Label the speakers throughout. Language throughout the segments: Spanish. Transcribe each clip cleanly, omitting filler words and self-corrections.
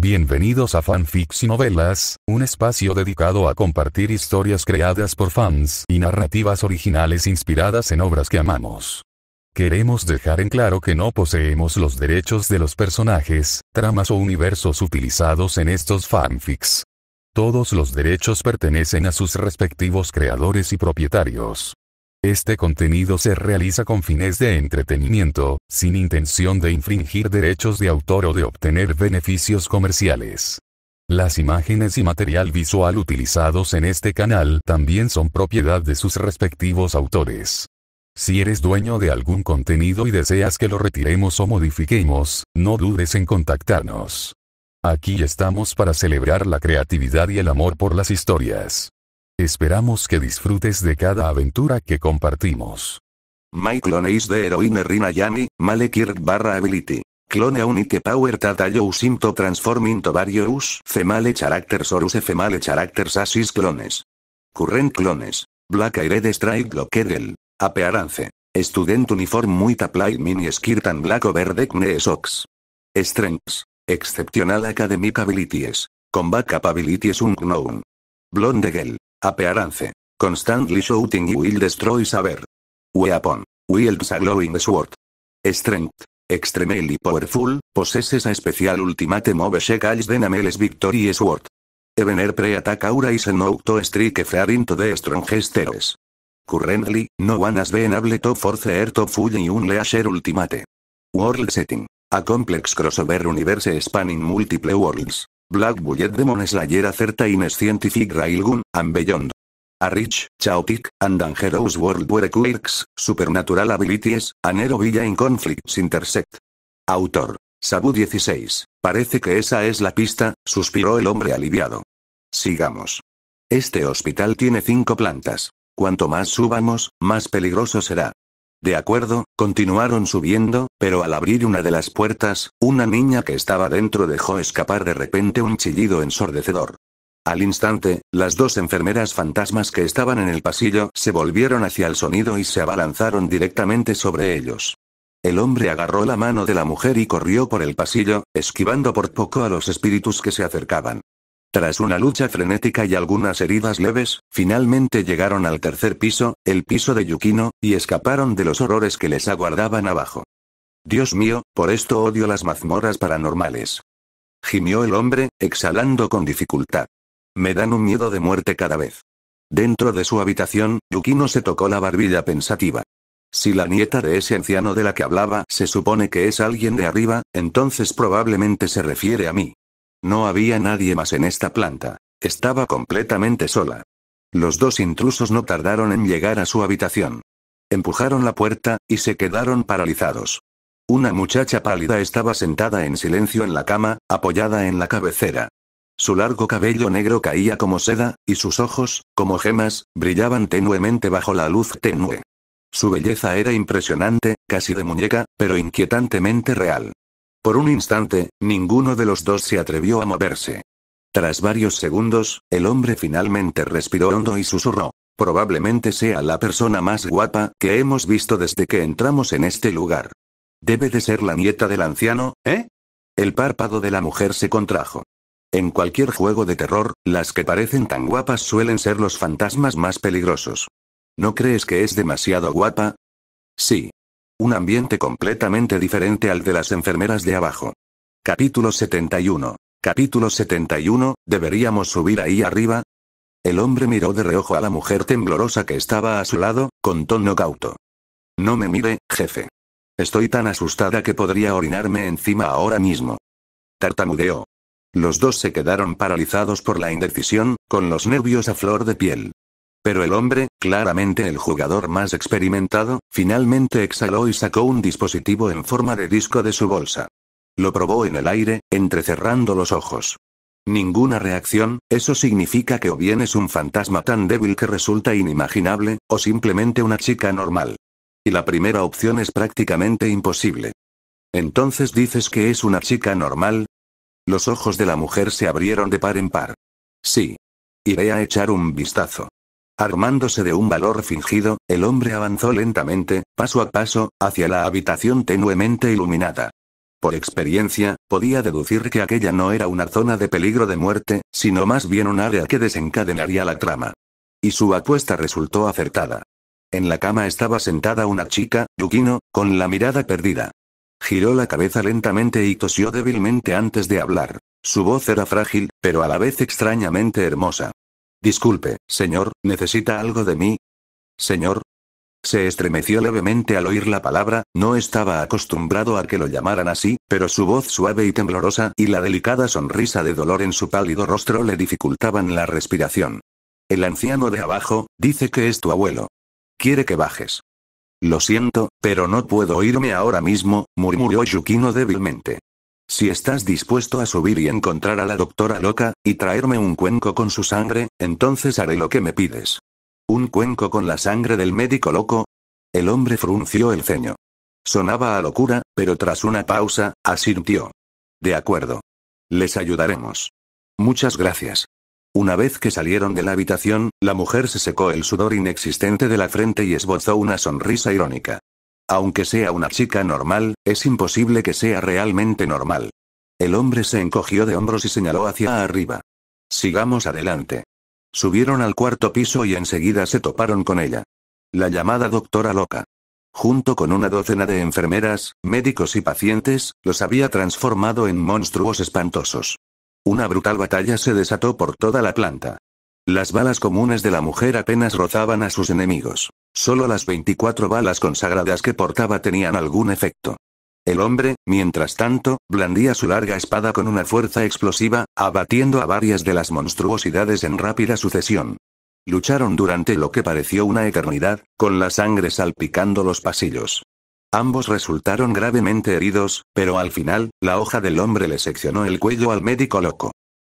Speaker 1: Bienvenidos a Fanfics y Novelas, un espacio dedicado a compartir historias creadas por fans y narrativas originales inspiradas en obras que amamos. Queremos dejar en claro que no poseemos los derechos de los personajes, tramas o universos utilizados en estos fanfics. Todos los derechos pertenecen a sus respectivos creadores y propietarios. Este contenido se realiza con fines de entretenimiento, sin intención de infringir derechos de autor o de obtener beneficios comerciales. Las imágenes y material visual utilizados en este canal también son propiedad de sus respectivos autores. Si eres dueño de algún contenido y deseas que lo retiremos o modifiquemos, no dudes en contactarnos. Aquí estamos para celebrar la creatividad y el amor por las historias. Esperamos que disfrutes de cada aventura que compartimos.
Speaker 2: My clone is the heroine Rina Yani, Malekirk barra ability. Clone unique power that allows him to transform into various female characters or use female characters as his clones. Current clones. Black Aired Strike Locker Girl. Appearance. Student uniform with applied mini skirt and black overdeck knee socks. Strengths. Exceptional academic abilities. Combat capabilities unknown. Blonde girl. Appearance. Constantly shouting you will destroy saber. Weapon. Wields a glowing sword. Strength. Extremely powerful, possesses a special ultimate move calls the nameless victory sword. Evener pre-attack aura is enough to strike fear into the strongest heroes. Currently, no one has been able to force her to fully unleash her ultimate. World setting. A complex crossover universe spanning multiple worlds. Black Bullet Demon Slayer certain scientific railgun, and beyond. A rich, chaotic, and dangerous world where quirks, supernatural abilities, and hero villain conflicts intersect. Autor. Sabu 16. Parece que esa es la pista, suspiró el hombre aliviado. Sigamos. Este hospital tiene 5 plantas. Cuanto más subamos, más peligroso será. De acuerdo, continuaron subiendo, pero al abrir una de las puertas, una niña que estaba dentro dejó escapar de repente un chillido ensordecedor. Al instante, las 2 enfermeras fantasmas que estaban en el pasillo se volvieron hacia el sonido y se abalanzaron directamente sobre ellos. El hombre agarró la mano de la mujer y corrió por el pasillo, esquivando por poco a los espíritus que se acercaban. Tras una lucha frenética y algunas heridas leves, finalmente llegaron al 3er piso, el piso de Yukino, y escaparon de los horrores que les aguardaban abajo. Dios mío, por esto odio las mazmorras paranormales. Gimió el hombre, exhalando con dificultad. Me dan un miedo de muerte cada vez. Dentro de su habitación, Yukino se tocó la barbilla pensativa. Si la nieta de ese anciano de la que hablaba se supone que es alguien de arriba, entonces probablemente se refiere a mí. No había nadie más en esta planta. Estaba completamente sola. Los 2 intrusos no tardaron en llegar a su habitación. Empujaron la puerta, y se quedaron paralizados. Una muchacha pálida estaba sentada en silencio en la cama, apoyada en la cabecera. Su largo cabello negro caía como seda, y sus ojos, como gemas, brillaban tenuemente bajo la luz tenue. Su belleza era impresionante, casi de muñeca, pero inquietantemente real. Por un instante, ninguno de los 2 se atrevió a moverse. Tras varios segundos, el hombre finalmente respiró hondo y susurró. Probablemente sea la persona más guapa que hemos visto desde que entramos en este lugar. Debe de ser la nieta del anciano, ¿eh? El párpado de la mujer se contrajo. En cualquier juego de terror, las que parecen tan guapas suelen ser los fantasmas más peligrosos. ¿No crees que es demasiado guapa? Sí. Un ambiente completamente diferente al de las enfermeras de abajo. Capítulo 71. Capítulo 71, ¿deberíamos subir ahí arriba? El hombre miró de reojo a la mujer temblorosa que estaba a su lado, con tono cauto. No me mire, jefe. Estoy tan asustada que podría orinarme encima ahora mismo. Tartamudeó. Los 2 se quedaron paralizados por la indecisión, con los nervios a flor de piel. Pero el hombre, claramente el jugador más experimentado, finalmente exhaló y sacó un dispositivo en forma de disco de su bolsa. Lo probó en el aire, entrecerrando los ojos. Ninguna reacción, eso significa que o bien es un fantasma tan débil que resulta inimaginable, o simplemente una chica normal. Y la primera opción es prácticamente imposible. ¿Entonces dices que es una chica normal? Los ojos de la mujer se abrieron de par en par. Sí. Iré a echar un vistazo. Armándose de un valor fingido, el hombre avanzó lentamente, paso a paso, hacia la habitación tenuemente iluminada. Por experiencia, podía deducir que aquella no era una zona de peligro de muerte, sino más bien un área que desencadenaría la trama. Y su apuesta resultó acertada. En la cama estaba sentada una chica, Yukino, con la mirada perdida. Giró la cabeza lentamente y tosió débilmente antes de hablar. Su voz era frágil, pero a la vez extrañamente hermosa. Disculpe, señor, ¿necesita algo de mí? ¿Señor? Se estremeció levemente al oír la palabra, no estaba acostumbrado a que lo llamaran así, pero su voz suave y temblorosa y la delicada sonrisa de dolor en su pálido rostro le dificultaban la respiración. El anciano de abajo, dice que es tu abuelo. Quiere que bajes. Lo siento, pero no puedo irme ahora mismo, murmuró Yukino débilmente. Si estás dispuesto a subir y encontrar a la doctora loca, y traerme un cuenco con su sangre, entonces haré lo que me pides. ¿Un cuenco con la sangre del médico loco? El hombre frunció el ceño. Sonaba a locura, pero tras una pausa, asintió. De acuerdo. Les ayudaremos. Muchas gracias. Una vez que salieron de la habitación, la mujer se secó el sudor inexistente de la frente y esbozó una sonrisa irónica. Aunque sea una chica normal, es imposible que sea realmente normal. El hombre se encogió de hombros y señaló hacia arriba. Sigamos adelante. Subieron al cuarto piso y enseguida se toparon con ella. La llamada doctora loca. Junto con una docena de enfermeras, médicos y pacientes, los había transformado en monstruos espantosos. Una brutal batalla se desató por toda la planta. Las balas comunes de la mujer apenas rozaban a sus enemigos. Solo las 24 balas consagradas que portaba tenían algún efecto. El hombre, mientras tanto, blandía su larga espada con una fuerza explosiva, abatiendo a varias de las monstruosidades en rápida sucesión. Lucharon durante lo que pareció una eternidad, con la sangre salpicando los pasillos. Ambos resultaron gravemente heridos, pero al final, la hoja del hombre le seccionó el cuello al médico loco.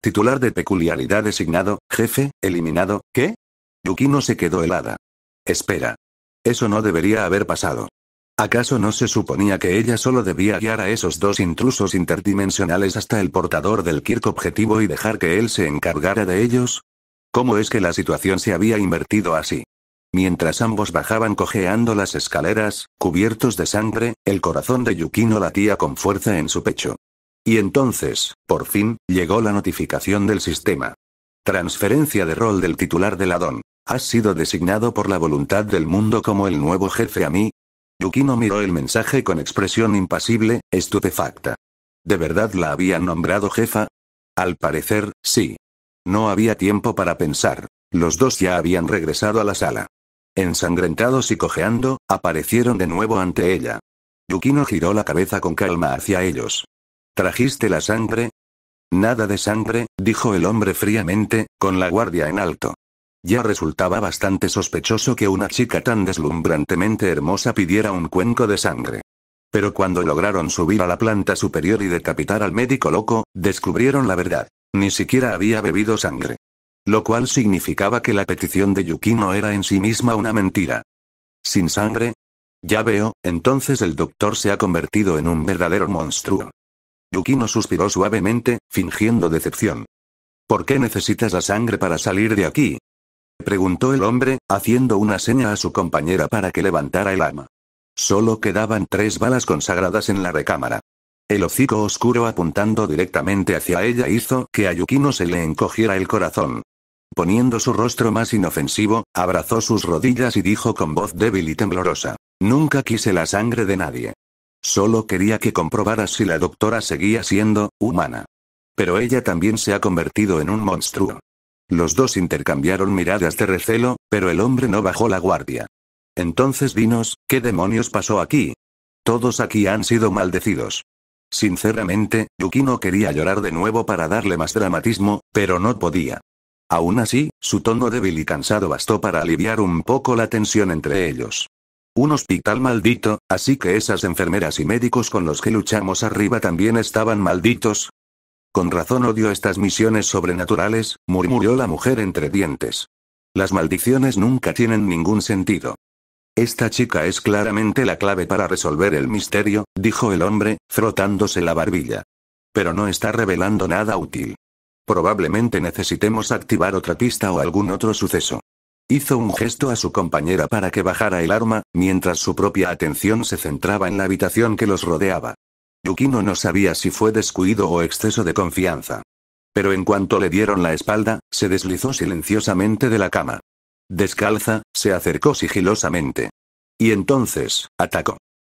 Speaker 2: Titular de peculiaridad designado, jefe, eliminado, ¿qué? Yukino se quedó helada. Espera. Eso no debería haber pasado. ¿Acaso no se suponía que ella solo debía guiar a esos dos intrusos interdimensionales hasta el portador del Kirk objetivo y dejar que él se encargara de ellos? ¿Cómo es que la situación se había invertido así? Mientras ambos bajaban cojeando las escaleras, cubiertos de sangre, el corazón de Yukino latía con fuerza en su pecho. Y entonces, por fin, llegó la notificación del sistema. Transferencia de rol del titular del Adón. ¿Has sido designado por la voluntad del mundo como el nuevo jefe a mí? Yukino miró el mensaje con expresión impasible, estupefacta. ¿De verdad la habían nombrado jefa? Al parecer, sí. No había tiempo para pensar. Los dos ya habían regresado a la sala. Ensangrentados y cojeando, aparecieron de nuevo ante ella. Yukino giró la cabeza con calma hacia ellos. ¿Trajiste la sangre? Nada de sangre, dijo el hombre fríamente, con la guardia en alto. Ya resultaba bastante sospechoso que una chica tan deslumbrantemente hermosa pidiera un cuenco de sangre. Pero cuando lograron subir a la planta superior y decapitar al médico loco, descubrieron la verdad. Ni siquiera había bebido sangre. Lo cual significaba que la petición de Yukino era en sí misma una mentira. ¿Sin sangre? Ya veo, entonces el doctor se ha convertido en un verdadero monstruo. Yukino suspiró suavemente, fingiendo decepción. ¿Por qué necesitas la sangre para salir de aquí? Preguntó el hombre, haciendo una seña a su compañera para que levantara el arma. Solo quedaban 3 balas consagradas en la recámara. El hocico oscuro apuntando directamente hacia ella hizo que a Yukino se le encogiera el corazón. Poniendo su rostro más inofensivo, abrazó sus rodillas y dijo con voz débil y temblorosa. Nunca quise la sangre de nadie. Solo quería que comprobaras si la doctora seguía siendo humana. Pero ella también se ha convertido en un monstruo. Los dos intercambiaron miradas de recelo, pero el hombre no bajó la guardia. Entonces dinos, ¿qué demonios pasó aquí? Todos aquí han sido maldecidos. Sinceramente, Yukino quería llorar de nuevo para darle más dramatismo, pero no podía. Aún así, su tono débil y cansado bastó para aliviar un poco la tensión entre ellos. Un hospital maldito, así que esas enfermeras y médicos con los que luchamos arriba también estaban malditos. Con razón odio estas misiones sobrenaturales, murmuró la mujer entre dientes. Las maldiciones nunca tienen ningún sentido. Esta chica es claramente la clave para resolver el misterio, dijo el hombre, frotándose la barbilla. Pero no está revelando nada útil. Probablemente necesitemos activar otra pista o algún otro suceso. Hizo un gesto a su compañera para que bajara el arma, mientras su propia atención se centraba en la habitación que los rodeaba. Yukino no sabía si fue descuido o exceso de confianza. Pero en cuanto le dieron la espalda, se deslizó silenciosamente de la cama. Descalza, se acercó sigilosamente. Y entonces, atacó.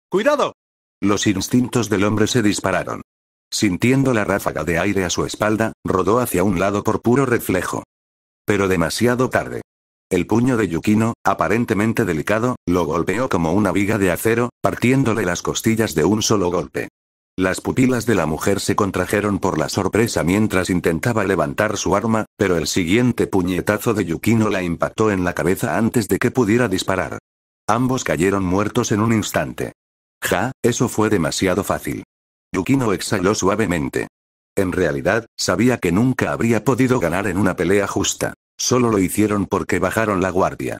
Speaker 2: ¡Cuidado! Los instintos del hombre se dispararon. Sintiendo la ráfaga de aire a su espalda, rodó hacia un lado por puro reflejo. Pero demasiado tarde. El puño de Yukino, aparentemente delicado, lo golpeó como una viga de acero, partiéndole las costillas de un solo golpe. Las pupilas de la mujer se contrajeron por la sorpresa mientras intentaba levantar su arma, pero el siguiente puñetazo de Yukino la impactó en la cabeza antes de que pudiera disparar. Ambos cayeron muertos en un instante. Eso fue demasiado fácil. Yukino exhaló suavemente. En realidad, sabía que nunca habría podido ganar en una pelea justa. Solo lo hicieron porque bajaron la guardia.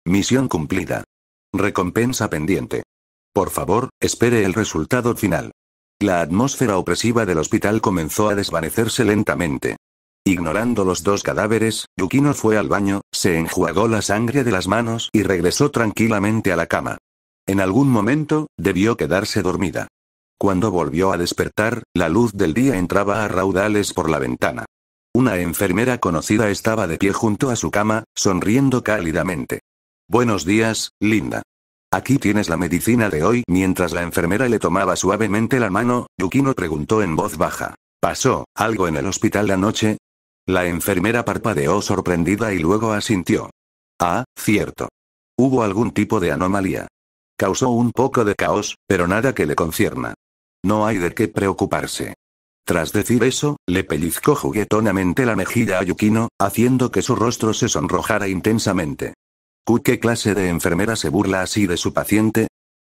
Speaker 2: Misión cumplida. Recompensa pendiente. Por favor, espere el resultado final. La atmósfera opresiva del hospital comenzó a desvanecerse lentamente. Ignorando los dos cadáveres, Yukino fue al baño, se enjuagó la sangre de las manos y regresó tranquilamente a la cama. En algún momento, debió quedarse dormida. Cuando volvió a despertar, la luz del día entraba a raudales por la ventana. Una enfermera conocida estaba de pie junto a su cama, sonriendo cálidamente. Buenos días, Linda. Aquí tienes la medicina de hoy. Mientras la enfermera le tomaba suavemente la mano, Yukino preguntó en voz baja. ¿Pasó algo en el hospital anoche? La enfermera parpadeó sorprendida y luego asintió. Ah, cierto. Hubo algún tipo de anomalía. Causó un poco de caos, pero nada que le concierna. No hay de qué preocuparse. Tras decir eso, le pellizcó juguetonamente la mejilla a Yukino, haciendo que su rostro se sonrojara intensamente. ¿Qué clase de enfermera se burla así de su paciente?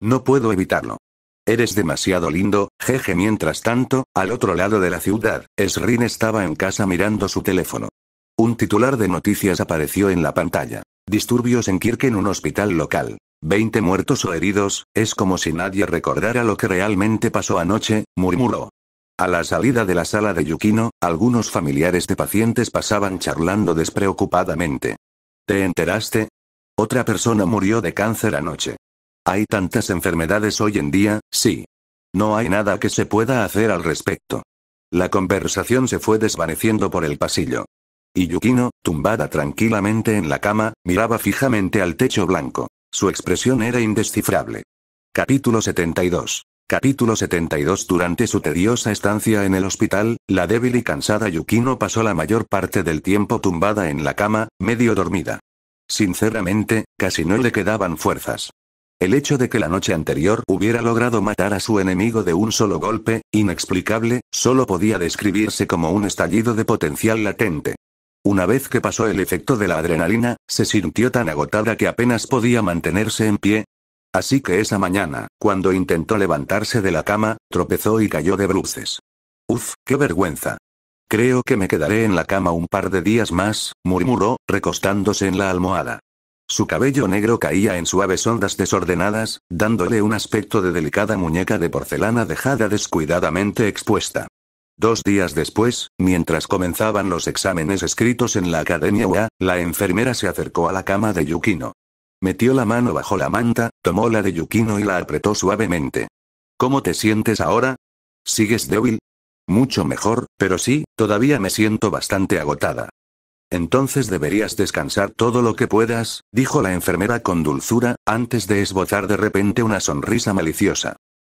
Speaker 2: No puedo evitarlo. Eres demasiado lindo, jeje. Mientras tanto, al otro lado de la ciudad, Srin estaba en casa mirando su teléfono. Un titular de noticias apareció en la pantalla. Disturbios en Kirk en un hospital local. 20 muertos o heridos, es como si nadie recordara lo que realmente pasó anoche, murmuró. A la salida de la sala de Yukino, algunos familiares de pacientes pasaban charlando despreocupadamente. ¿Te enteraste? Otra persona murió de cáncer anoche. Hay tantas enfermedades hoy en día, sí. No hay nada que se pueda hacer al respecto. La conversación se fue desvaneciendo por el pasillo. Y Yukino, tumbada tranquilamente en la cama, miraba fijamente al techo blanco. Su expresión era indescifrable. Capítulo 72. Capítulo 72. Durante su tediosa estancia en el hospital, la débil y cansada Yukino pasó la mayor parte del tiempo tumbada en la cama, medio dormida. Sinceramente, casi no le quedaban fuerzas. El hecho de que la noche anterior hubiera logrado matar a su enemigo de un solo golpe, inexplicable, solo podía describirse como un estallido de potencial latente. Una vez que pasó el efecto de la adrenalina, se sintió tan agotada que apenas podía mantenerse en pie. Así que esa mañana, cuando intentó levantarse de la cama, tropezó y cayó de bruces. Uf, qué vergüenza. Creo que me quedaré en la cama un par de días más, murmuró, recostándose en la almohada. Su cabello negro caía en suaves ondas desordenadas, dándole un aspecto de delicada muñeca de porcelana dejada descuidadamente expuesta. 2 días después, mientras comenzaban los exámenes escritos en la Academia UA, la enfermera se acercó a la cama de Yukino. Metió la mano bajo la manta, tomó la de Yukino y la apretó suavemente. ¿Cómo te sientes ahora? ¿Sigues débil? Mucho mejor, pero sí, todavía me siento bastante agotada. Entonces deberías descansar todo lo que puedas, dijo la enfermera con dulzura, antes de esbozar de repente una sonrisa maliciosa.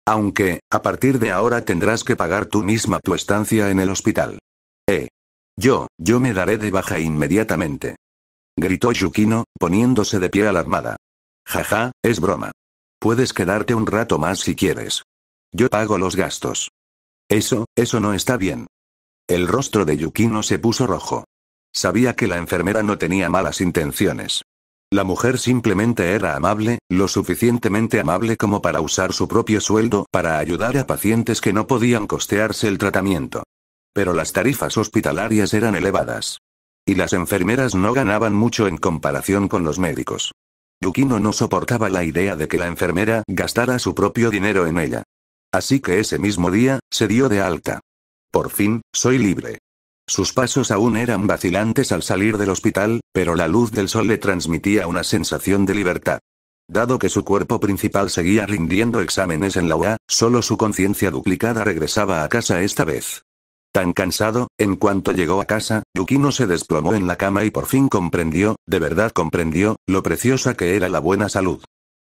Speaker 2: Aunque, a partir de ahora tendrás que pagar tú misma tu estancia en el hospital. Yo me daré de baja inmediatamente. Gritó Yukino, poniéndose de pie alarmada. Jaja, es broma. Puedes quedarte un rato más si quieres. Yo pago los gastos. Eso no está bien. El rostro de Yukino se puso rojo. Sabía que la enfermera no tenía malas intenciones. La mujer simplemente era amable, lo suficientemente amable como para usar su propio sueldo para ayudar a pacientes que no podían costearse el tratamiento. Pero las tarifas hospitalarias eran elevadas. Y las enfermeras no ganaban mucho en comparación con los médicos. Yukino no soportaba la idea de que la enfermera gastara su propio dinero en ella. Así que ese mismo día, se dio de alta. Por fin, soy libre. Sus pasos aún eran vacilantes al salir del hospital, pero la luz del sol le transmitía una sensación de libertad. Dado que su cuerpo principal seguía rindiendo exámenes en la UA, solo su conciencia duplicada regresaba a casa esta vez. Tan cansado, en cuanto llegó a casa, Yukino se desplomó en la cama y por fin comprendió, de verdad comprendió, lo preciosa que era la buena salud.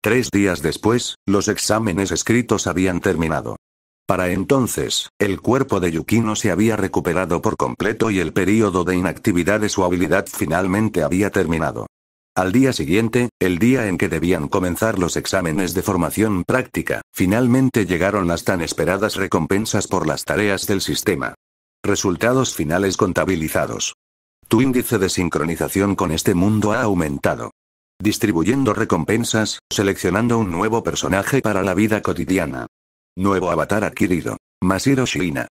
Speaker 2: 3 días después, los exámenes escritos habían terminado. Para entonces, el cuerpo de Yukino se había recuperado por completo y el período de inactividad de su habilidad finalmente había terminado. Al día siguiente, el día en que debían comenzar los exámenes de formación práctica, finalmente llegaron las tan esperadas recompensas por las tareas del sistema. Resultados finales contabilizados. Tu índice de sincronización con este mundo ha aumentado. Distribuyendo recompensas, seleccionando un nuevo personaje para la vida cotidiana. Nuevo avatar adquirido. Masahiro Shiina.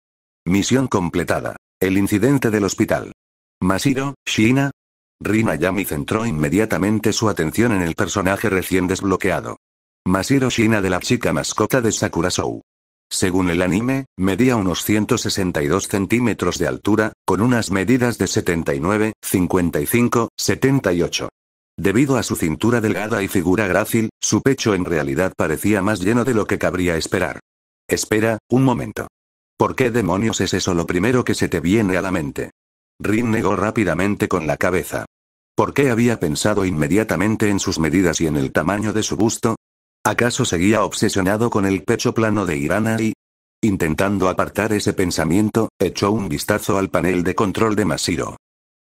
Speaker 2: Misión completada. El incidente del hospital. Masahiro, Shiina. Rin Ayami centró inmediatamente su atención en el personaje recién desbloqueado. Masahiro Shiina, de la chica mascota de Sakura Show. Según el anime, medía unos 162 centímetros de altura, con unas medidas de 79, 55, 78. Debido a su cintura delgada y figura grácil, su pecho en realidad parecía más lleno de lo que cabría esperar. Espera, un momento. ¿Por qué demonios es eso lo primero que se te viene a la mente? Rin negó rápidamente con la cabeza. ¿Por qué había pensado inmediatamente en sus medidas y en el tamaño de su busto? ¿Acaso seguía obsesionado con el pecho plano de Hirana y...? Intentando apartar ese pensamiento, echó un vistazo al panel de control de Masahiro.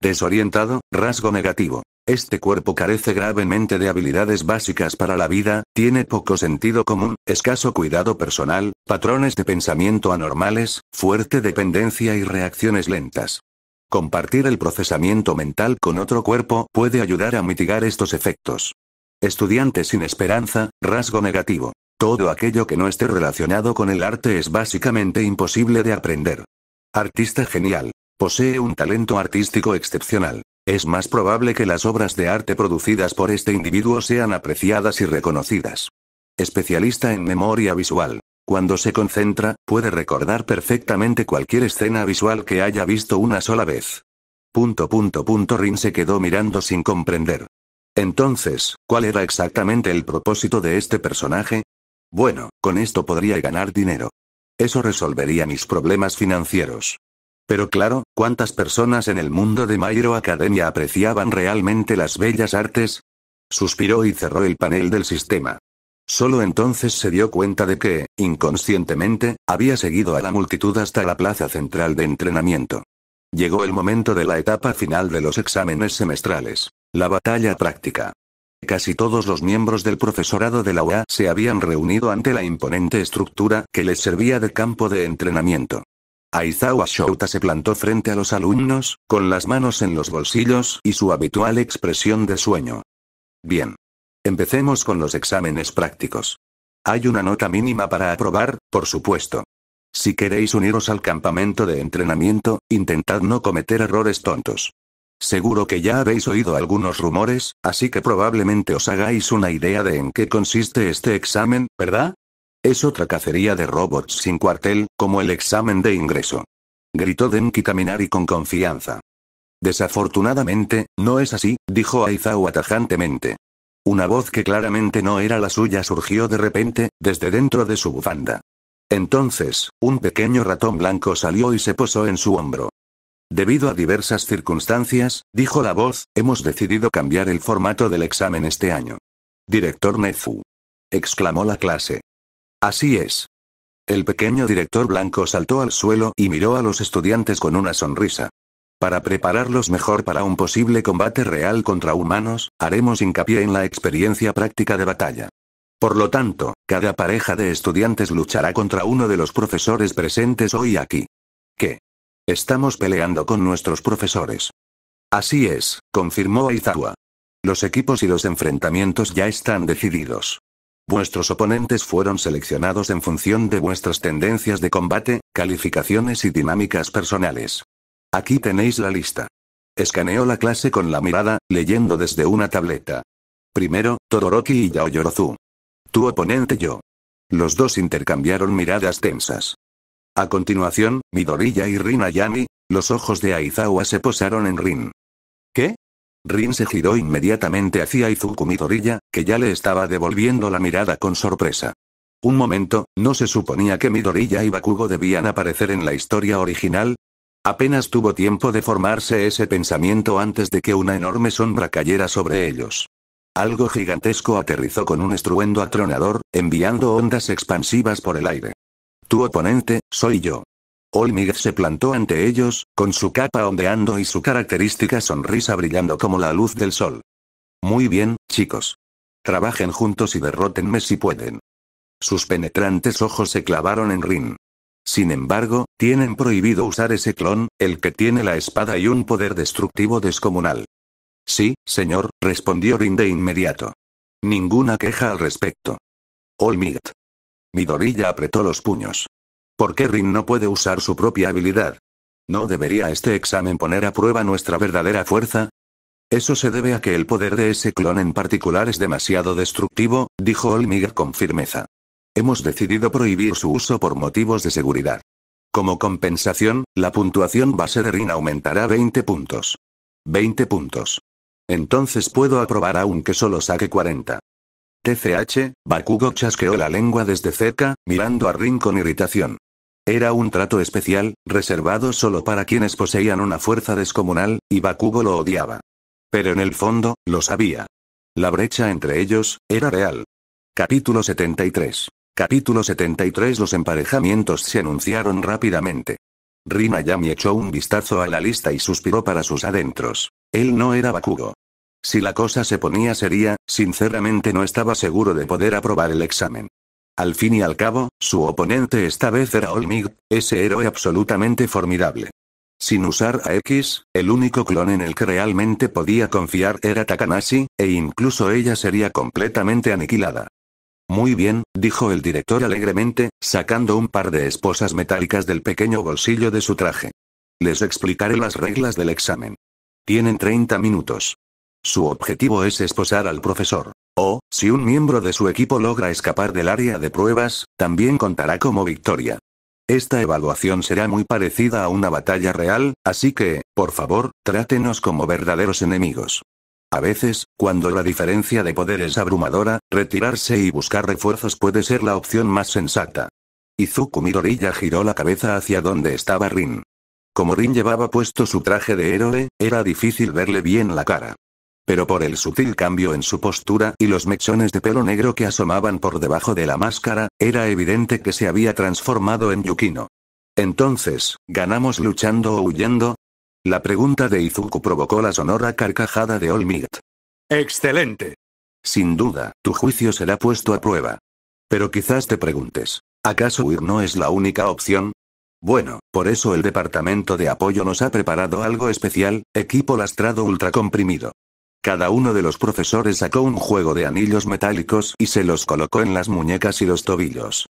Speaker 2: Desorientado, rasgo negativo. Este cuerpo carece gravemente de habilidades básicas para la vida, tiene poco sentido común, escaso cuidado personal, patrones de pensamiento anormales, fuerte dependencia y reacciones lentas. Compartir el procesamiento mental con otro cuerpo puede ayudar a mitigar estos efectos. Estudiante sin esperanza, rasgo negativo. Todo aquello que no esté relacionado con el arte es básicamente imposible de aprender. Artista genial. Posee un talento artístico excepcional. Es más probable que las obras de arte producidas por este individuo sean apreciadas y reconocidas. Especialista en memoria visual. Cuando se concentra, puede recordar perfectamente cualquier escena visual que haya visto una sola vez. Rin se quedó mirando sin comprender. Entonces, ¿cuál era exactamente el propósito de este personaje? Bueno, con esto podría ganar dinero. Eso resolvería mis problemas financieros. Pero claro, ¿cuántas personas en el mundo de My Hero Academia apreciaban realmente las bellas artes? Suspiró y cerró el panel del sistema. Solo entonces se dio cuenta de que, inconscientemente, había seguido a la multitud hasta la plaza central de entrenamiento. Llegó el momento de la etapa final de los exámenes semestrales. La batalla práctica. Casi todos los miembros del profesorado de la UA se habían reunido ante la imponente estructura que les servía de campo de entrenamiento. Aizawa Shouta se plantó frente a los alumnos, con las manos en los bolsillos y su habitual expresión de sueño. Bien. Empecemos con los exámenes prácticos. Hay una nota mínima para aprobar, por supuesto. Si queréis uniros al campamento de entrenamiento, intentad no cometer errores tontos. Seguro que ya habéis oído algunos rumores, así que probablemente os hagáis una idea de en qué consiste este examen, ¿verdad? Es otra cacería de robots sin cuartel, como el examen de ingreso. Gritó Denki Kaminari con confianza. Desafortunadamente, no es así, dijo Aizawa tajantemente. Una voz que claramente no era la suya surgió de repente, desde dentro de su bufanda. Entonces, un pequeño ratón blanco salió y se posó en su hombro. Debido a diversas circunstancias, dijo la voz, hemos decidido cambiar el formato del examen este año. Director Nezu. Exclamó la clase. Así es. El pequeño director blanco saltó al suelo y miró a los estudiantes con una sonrisa. Para prepararlos mejor para un posible combate real contra humanos, haremos hincapié en la experiencia práctica de batalla. Por lo tanto, cada pareja de estudiantes luchará contra uno de los profesores presentes hoy aquí. ¿Qué? Estamos peleando con nuestros profesores. Así es, confirmó Aizawa. Los equipos y los enfrentamientos ya están decididos. Vuestros oponentes fueron seleccionados en función de vuestras tendencias de combate, calificaciones y dinámicas personales. Aquí tenéis la lista. Escaneó la clase con la mirada, leyendo desde una tableta. Primero, Todoroki y Yaoyorozu. Tu oponente yo. Los dos intercambiaron miradas tensas. A continuación, Midoriya y Rin Ayami, los ojos de Aizawa se posaron en Rin. ¿Qué? Rin se giró inmediatamente hacia Izuku Midoriya, que ya le estaba devolviendo la mirada con sorpresa. Un momento, ¿no se suponía que Midoriya y Bakugo debían aparecer en la historia original? Apenas tuvo tiempo de formarse ese pensamiento antes de que una enorme sombra cayera sobre ellos. Algo gigantesco aterrizó con un estruendo atronador, enviando ondas expansivas por el aire. Tu oponente, soy yo. All Might se plantó ante ellos, con su capa ondeando y su característica sonrisa brillando como la luz del sol. Muy bien, chicos. Trabajen juntos y derrótenme si pueden. Sus penetrantes ojos se clavaron en Rin. Sin embargo, tienen prohibido usar ese clon, el que tiene la espada y un poder destructivo descomunal. Sí, señor, respondió Rin de inmediato. Ninguna queja al respecto. All Might. Midoriya apretó los puños. ¿Por qué Rin no puede usar su propia habilidad? ¿No debería este examen poner a prueba nuestra verdadera fuerza? Eso se debe a que el poder de ese clon en particular es demasiado destructivo, dijo All Might con firmeza. Hemos decidido prohibir su uso por motivos de seguridad. Como compensación, la puntuación base de Rin aumentará 20 puntos. 20 puntos. Entonces puedo aprobar aunque solo saque 40. TCH, Bakugo chasqueó la lengua desde cerca, mirando a Rin con irritación. Era un trato especial, reservado solo para quienes poseían una fuerza descomunal, y Bakugo lo odiaba. Pero en el fondo, lo sabía. La brecha entre ellos, era real. Capítulo 73. Capítulo 73. Los emparejamientos se anunciaron rápidamente. Rin Ayami echó un vistazo a la lista y suspiró para sus adentros. Él no era Bakugo. Si la cosa se ponía seria, sinceramente no estaba seguro de poder aprobar el examen. Al fin y al cabo, su oponente esta vez era All Might, ese héroe absolutamente formidable. Sin usar a X, el único clon en el que realmente podía confiar era Takanashi, e incluso ella sería completamente aniquilada. Muy bien, dijo el director alegremente, sacando un par de esposas metálicas del pequeño bolsillo de su traje. Les explicaré las reglas del examen. Tienen 30 minutos. Su objetivo es esposar al profesor. O, si un miembro de su equipo logra escapar del área de pruebas, también contará como victoria. Esta evaluación será muy parecida a una batalla real, así que, por favor, trátenos como verdaderos enemigos. A veces, cuando la diferencia de poder es abrumadora, retirarse y buscar refuerzos puede ser la opción más sensata. Izuku Midoriya giró la cabeza hacia donde estaba Rin. Como Rin llevaba puesto su traje de héroe, era difícil verle bien la cara. Pero por el sutil cambio en su postura y los mechones de pelo negro que asomaban por debajo de la máscara, era evidente que se había transformado en Yukino. Entonces, ¿ganamos luchando o huyendo? La pregunta de Izuku provocó la sonora carcajada de All Might.
Speaker 3: ¡Excelente!
Speaker 2: Sin duda, tu juicio será puesto a prueba. Pero quizás te preguntes, ¿acaso huir no es la única opción? Bueno, por eso el Departamento de Apoyo nos ha preparado algo especial, equipo lastrado ultracomprimido. Cada uno de los profesores sacó un juego de anillos metálicos y se los colocó en las muñecas y los tobillos.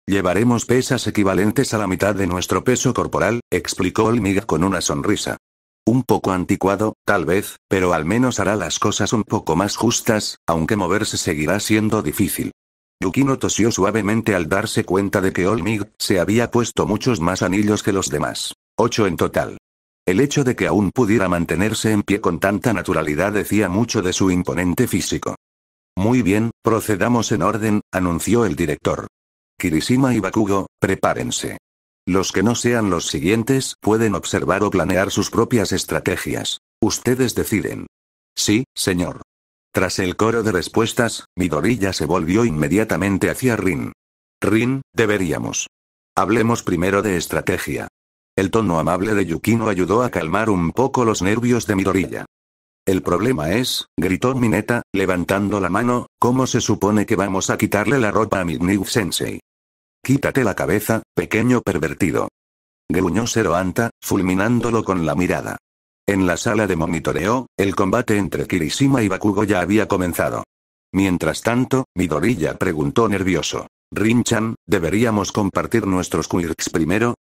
Speaker 2: Llevaremos pesas equivalentes a la mitad de nuestro peso corporal, explicó All Might con una sonrisa. Un poco anticuado, tal vez, pero al menos hará las cosas un poco más justas, aunque moverse seguirá siendo difícil. Yukino tosió suavemente al darse cuenta de que All Might se había puesto muchos más anillos que los demás. 8 en total. El hecho de que aún pudiera mantenerse en pie con tanta naturalidad decía mucho de su imponente físico. Muy bien, procedamos en orden, anunció el director. Kirishima y Bakugo, prepárense. Los que no sean los siguientes pueden observar o planear sus propias estrategias. Ustedes deciden. Sí, señor. Tras el coro de respuestas, Midoriya se volvió inmediatamente hacia Rin. Rin, deberíamos. Hablemos primero de estrategia. El tono amable de Yukino ayudó a calmar un poco los nervios de Midoriya. El problema es, gritó Mineta, levantando la mano, ¿cómo se supone que vamos a quitarle la ropa a Midnight-sensei? Quítate la cabeza, pequeño pervertido. Gruñó Zero Anta, fulminándolo con la mirada. En la sala de monitoreo, el combate entre Kirishima y Bakugo ya había comenzado. Mientras tanto, Midoriya preguntó nervioso. Rin-chan, ¿deberíamos compartir nuestros quirks primero?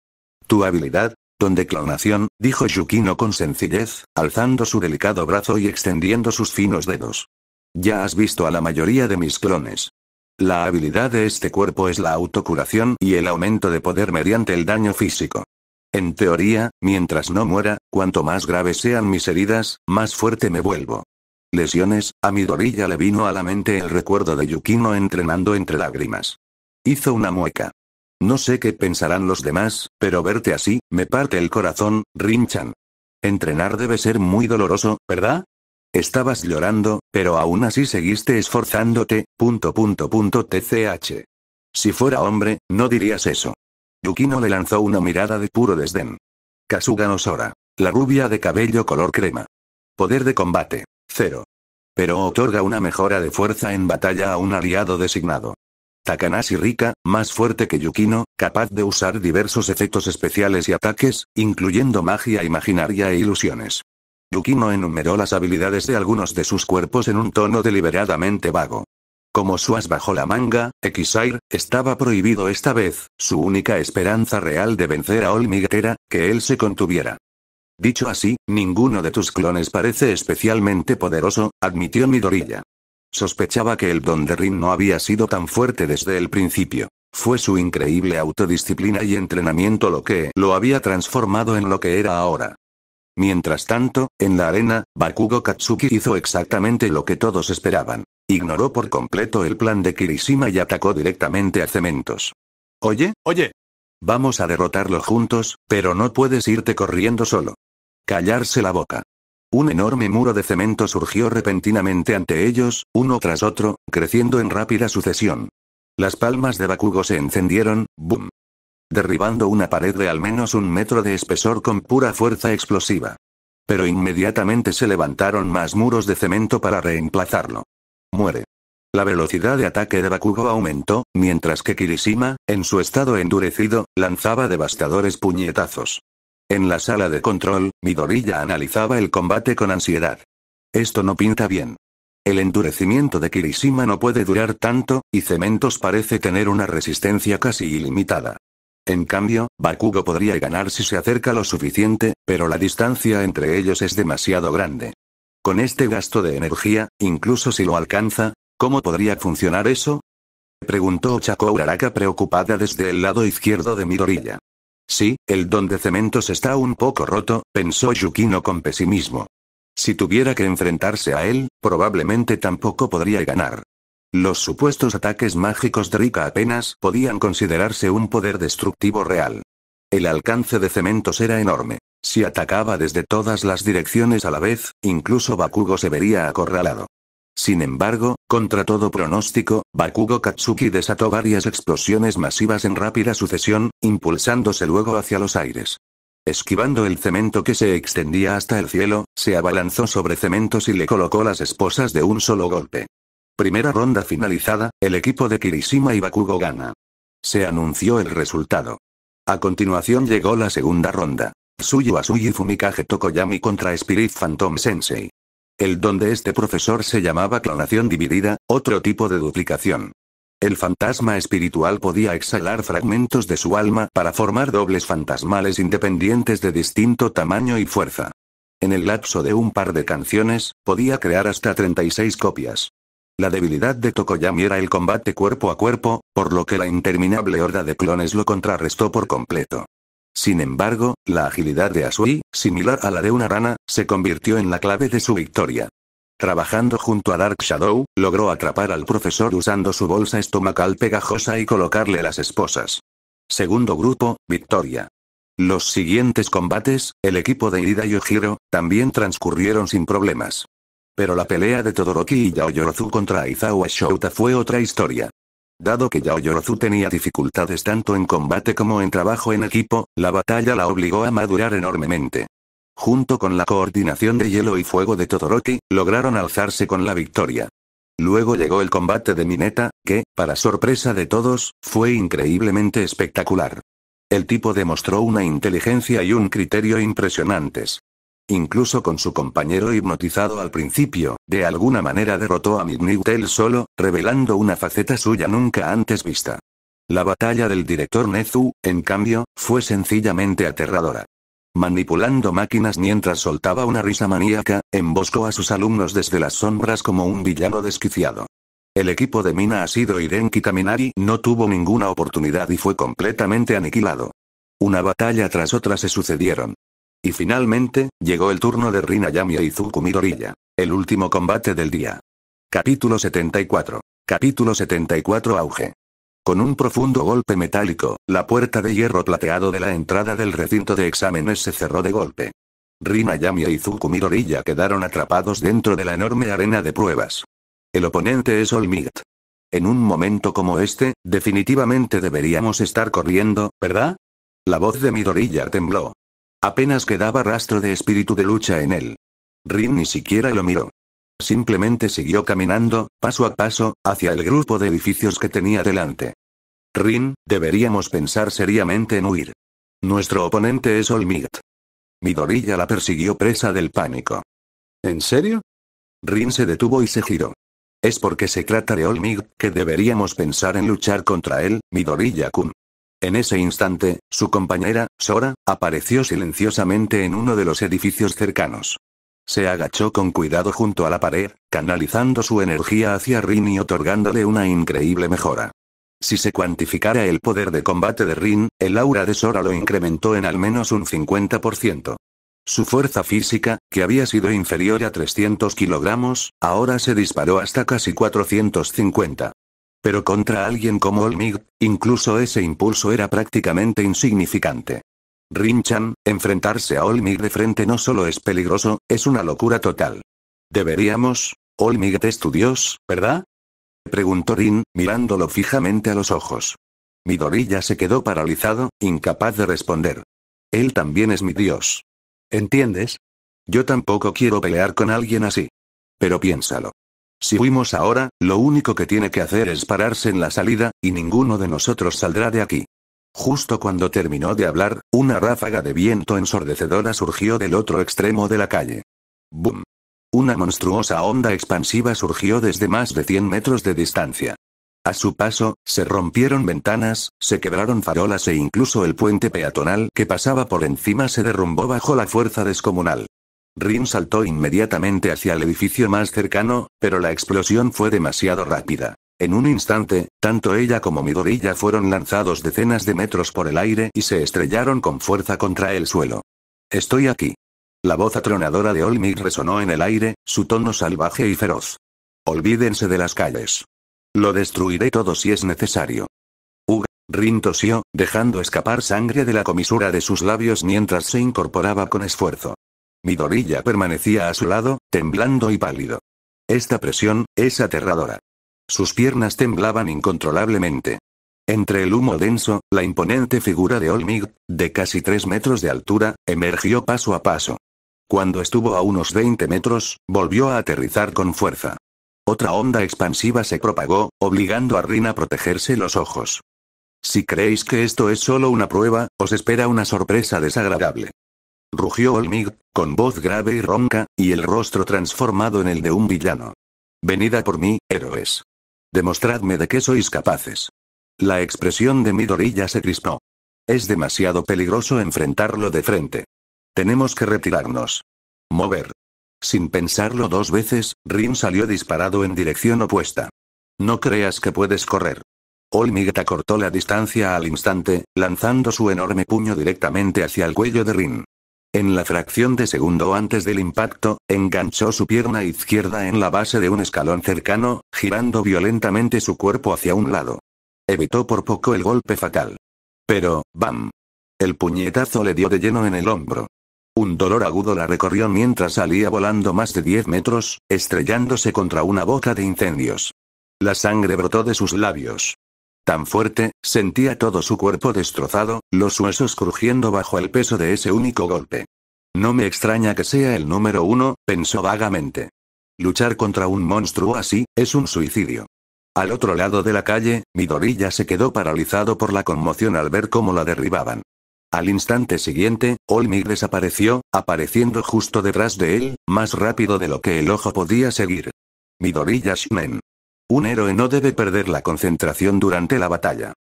Speaker 2: Tu habilidad, don de clonación, dijo Yukino con sencillez, alzando su delicado brazo y extendiendo sus finos dedos. Ya has visto a la mayoría de mis clones. La habilidad de este cuerpo es la autocuración y el aumento de poder mediante el daño físico. En teoría, mientras no muera, cuanto más graves sean mis heridas, más fuerte me vuelvo. Lesiones, a Midoriya le vino a la mente el recuerdo de Yukino entrenando entre lágrimas. Hizo una mueca. No sé qué pensarán los demás, pero verte así, me parte el corazón, Rin-chan. Entrenar debe ser muy doloroso, ¿verdad? Estabas llorando, pero aún así seguiste esforzándote, tch. Si fuera hombre, no dirías eso. Yukino le lanzó una mirada de puro desdén. Kasuga Nosora. La rubia de cabello color crema. Poder de combate. 0. Pero otorga una mejora de fuerza en batalla a un aliado designado. Takanashi Rika, más fuerte que Yukino, capaz de usar diversos efectos especiales y ataques, incluyendo magia imaginaria e ilusiones. Yukino enumeró las habilidades de algunos de sus cuerpos en un tono deliberadamente vago. Como su as bajo la manga, Xair, estaba prohibido esta vez, su única esperanza real de vencer a Olmig era, que él se contuviera. Dicho así, ninguno de tus clones parece especialmente poderoso, admitió Midoriya. Sospechaba que el don de Rin no había sido tan fuerte desde el principio. Fue su increíble autodisciplina y entrenamiento lo que lo había transformado en lo que era ahora. Mientras tanto, en la arena, Bakugo Katsuki hizo exactamente lo que todos esperaban. Ignoró por completo el plan de Kirishima y atacó directamente a Cementos. Oye, vamos a derrotarlo juntos, pero no puedes irte corriendo solo. Callarse la boca. Un enorme muro de cemento surgió repentinamente ante ellos, uno tras otro, creciendo en rápida sucesión. Las palmas de Bakugo se encendieron, ¡boom!, derribando una pared de al menos 1 metro de espesor con pura fuerza explosiva. Pero inmediatamente se levantaron más muros de cemento para reemplazarlo. Muere. La velocidad de ataque de Bakugo aumentó, mientras que Kirishima, en su estado endurecido, lanzaba devastadores puñetazos. En la sala de control, Midoriya analizaba el combate con ansiedad. Esto no pinta bien. El endurecimiento de Kirishima no puede durar tanto, y Cementos parece tener una resistencia casi ilimitada. En cambio, Bakugo podría ganar si se acerca lo suficiente, pero la distancia entre ellos es demasiado grande. Con este gasto de energía, incluso si lo alcanza, ¿cómo podría funcionar eso?, preguntó Ochako Uraraka preocupada desde el lado izquierdo de Midoriya. Sí, el don de Cementos está un poco roto, pensó Yukino con pesimismo. Si tuviera que enfrentarse a él, probablemente tampoco podría ganar. Los supuestos ataques mágicos de Rika apenas podían considerarse un poder destructivo real. El alcance de Cementos era enorme. Si atacaba desde todas las direcciones a la vez, incluso Bakugo se vería acorralado. Sin embargo, contra todo pronóstico, Bakugo Katsuki desató varias explosiones masivas en rápida sucesión, impulsándose luego hacia los aires. Esquivando el cemento que se extendía hasta el cielo, se abalanzó sobre Cementos y le colocó las esposas de un solo golpe. Primera ronda finalizada, el equipo de Kirishima y Bakugo gana. Se anunció el resultado. A continuación llegó la segunda ronda. Tsuyu Asui y Fumikage Tokoyami contra Spirit Phantom Sensei. El don de este profesor se llamaba clonación dividida, otro tipo de duplicación. El fantasma espiritual podía exhalar fragmentos de su alma para formar dobles fantasmales independientes de distinto tamaño y fuerza. En el lapso de un par de canciones, podía crear hasta 36 copias. La debilidad de Tokoyami era el combate cuerpo a cuerpo, por lo que la interminable horda de clones lo contrarrestó por completo. Sin embargo, la agilidad de Asui, similar a la de una rana, se convirtió en la clave de su victoria. Trabajando junto a Dark Shadow, logró atrapar al profesor usando su bolsa estomacal pegajosa y colocarle las esposas. Segundo grupo, victoria. Los siguientes combates, el equipo de Ida y Ojiro, también transcurrieron sin problemas. Pero la pelea de Todoroki y Yaoyorozu contra Aizawa Shouta fue otra historia. Dado que Yaoyorozu tenía dificultades tanto en combate como en trabajo en equipo, la batalla la obligó a madurar enormemente. Junto con la coordinación de hielo y fuego de Todoroki, lograron alzarse con la victoria. Luego llegó el combate de Mineta, que, para sorpresa de todos, fue increíblemente espectacular. El tipo demostró una inteligencia y un criterio impresionantes. Incluso con su compañero hipnotizado al principio, de alguna manera derrotó a Midnight él solo, revelando una faceta suya nunca antes vista. La batalla del director Nezu, en cambio, fue sencillamente aterradora. Manipulando máquinas mientras soltaba una risa maníaca, emboscó a sus alumnos desde las sombras como un villano desquiciado. El equipo de Mina Asido y Denki Kaminari no tuvo ninguna oportunidad y fue completamente aniquilado. Una batalla tras otra se sucedieron. Y finalmente, llegó el turno de Rin Ayami e Izuku Midoriya. El último combate del día. Capítulo 74. Capítulo 74 Auge. Con un profundo golpe metálico, la puerta de hierro plateado de la entrada del recinto de exámenes se cerró de golpe. Rin Ayami e Izuku Midoriya quedaron atrapados dentro de la enorme arena de pruebas. El oponente es All Might. En un momento como este, definitivamente deberíamos estar corriendo, ¿verdad? La voz de Midoriya tembló. Apenas quedaba rastro de espíritu de lucha en él. Rin ni siquiera lo miró. Simplemente siguió caminando, paso a paso, hacia el grupo de edificios que tenía delante. Rin, deberíamos pensar seriamente en huir. Nuestro oponente es All Might. Midoriya la persiguió presa del pánico. ¿En serio? Rin se detuvo y se giró. Es porque se trata de All Might que deberíamos pensar en luchar contra él, Midoriya-kun. En ese instante, su compañera, Sora, apareció silenciosamente en uno de los edificios cercanos. Se agachó con cuidado junto a la pared, canalizando su energía hacia Rin y otorgándole una increíble mejora. Si se cuantificara el poder de combate de Rin, el aura de Sora lo incrementó en al menos un 50%. Su fuerza física, que había sido inferior a 300 kilogramos, ahora se disparó hasta casi 450. Pero contra alguien como All Might, incluso ese impulso era prácticamente insignificante. Rin-chan, enfrentarse a All Might de frente no solo es peligroso, es una locura total. ¿Deberíamos? All Might es tu dios, ¿verdad? Preguntó Rin, mirándolo fijamente a los ojos. Midoriya se quedó paralizado, incapaz de responder. Él también es mi dios. ¿Entiendes? Yo tampoco quiero pelear con alguien así. Pero piénsalo. Si huimos ahora, lo único que tiene que hacer es pararse en la salida, y ninguno de nosotros saldrá de aquí. Justo cuando terminó de hablar, una ráfaga de viento ensordecedora surgió del otro extremo de la calle. ¡Bum! Una monstruosa onda expansiva surgió desde más de 100 metros de distancia. A su paso, se rompieron ventanas, se quebraron farolas e incluso el puente peatonal que pasaba por encima se derrumbó bajo la fuerza descomunal. Rin saltó inmediatamente hacia el edificio más cercano, pero la explosión fue demasiado rápida. En un instante, tanto ella como Midoriya fueron lanzados decenas de metros por el aire y se estrellaron con fuerza contra el suelo. Estoy aquí. La voz atronadora de All Might resonó en el aire, su tono salvaje y feroz. Olvídense de las calles. Lo destruiré todo si es necesario. Rin tosió, dejando escapar sangre de la comisura de sus labios mientras se incorporaba con esfuerzo. Midoriya permanecía a su lado, temblando y pálido. Esta presión, es aterradora. Sus piernas temblaban incontrolablemente. Entre el humo denso, la imponente figura de All Might, de casi 3 metros de altura, emergió paso a paso. Cuando estuvo a unos 20 metros, volvió a aterrizar con fuerza. Otra onda expansiva se propagó, obligando a Rin a protegerse los ojos. Si creéis que esto es solo una prueba, os espera una sorpresa desagradable. Rugió All Might, con voz grave y ronca, y el rostro transformado en el de un villano. Venid a por mí, héroes. Demostradme de qué sois capaces. La expresión de Midoriya se crispó. Es demasiado peligroso enfrentarlo de frente. Tenemos que retirarnos. Mover. Sin pensarlo 2 veces, Rin salió disparado en dirección opuesta. No creas que puedes correr. All Might acortó la distancia al instante, lanzando su enorme puño directamente hacia el cuello de Rin. En la fracción de segundo antes del impacto, enganchó su pierna izquierda en la base de un escalón cercano, girando violentamente su cuerpo hacia un lado. Evitó por poco el golpe fatal. Pero, ¡bam! El puñetazo le dio de lleno en el hombro. Un dolor agudo la recorrió mientras salía volando más de 10 metros, estrellándose contra una boca de incendios. La sangre brotó de sus labios. Tan fuerte, sentía todo su cuerpo destrozado, los huesos crujiendo bajo el peso de ese único golpe. No me extraña que sea el número 1, pensó vagamente. Luchar contra un monstruo así, es un suicidio. Al otro lado de la calle, Midoriya se quedó paralizado por la conmoción al ver cómo la derribaban. Al instante siguiente, All Might desapareció, apareciendo justo detrás de él, más rápido de lo que el ojo podía seguir. Midoriya Shinen. Un héroe no debe perder la concentración durante la batalla.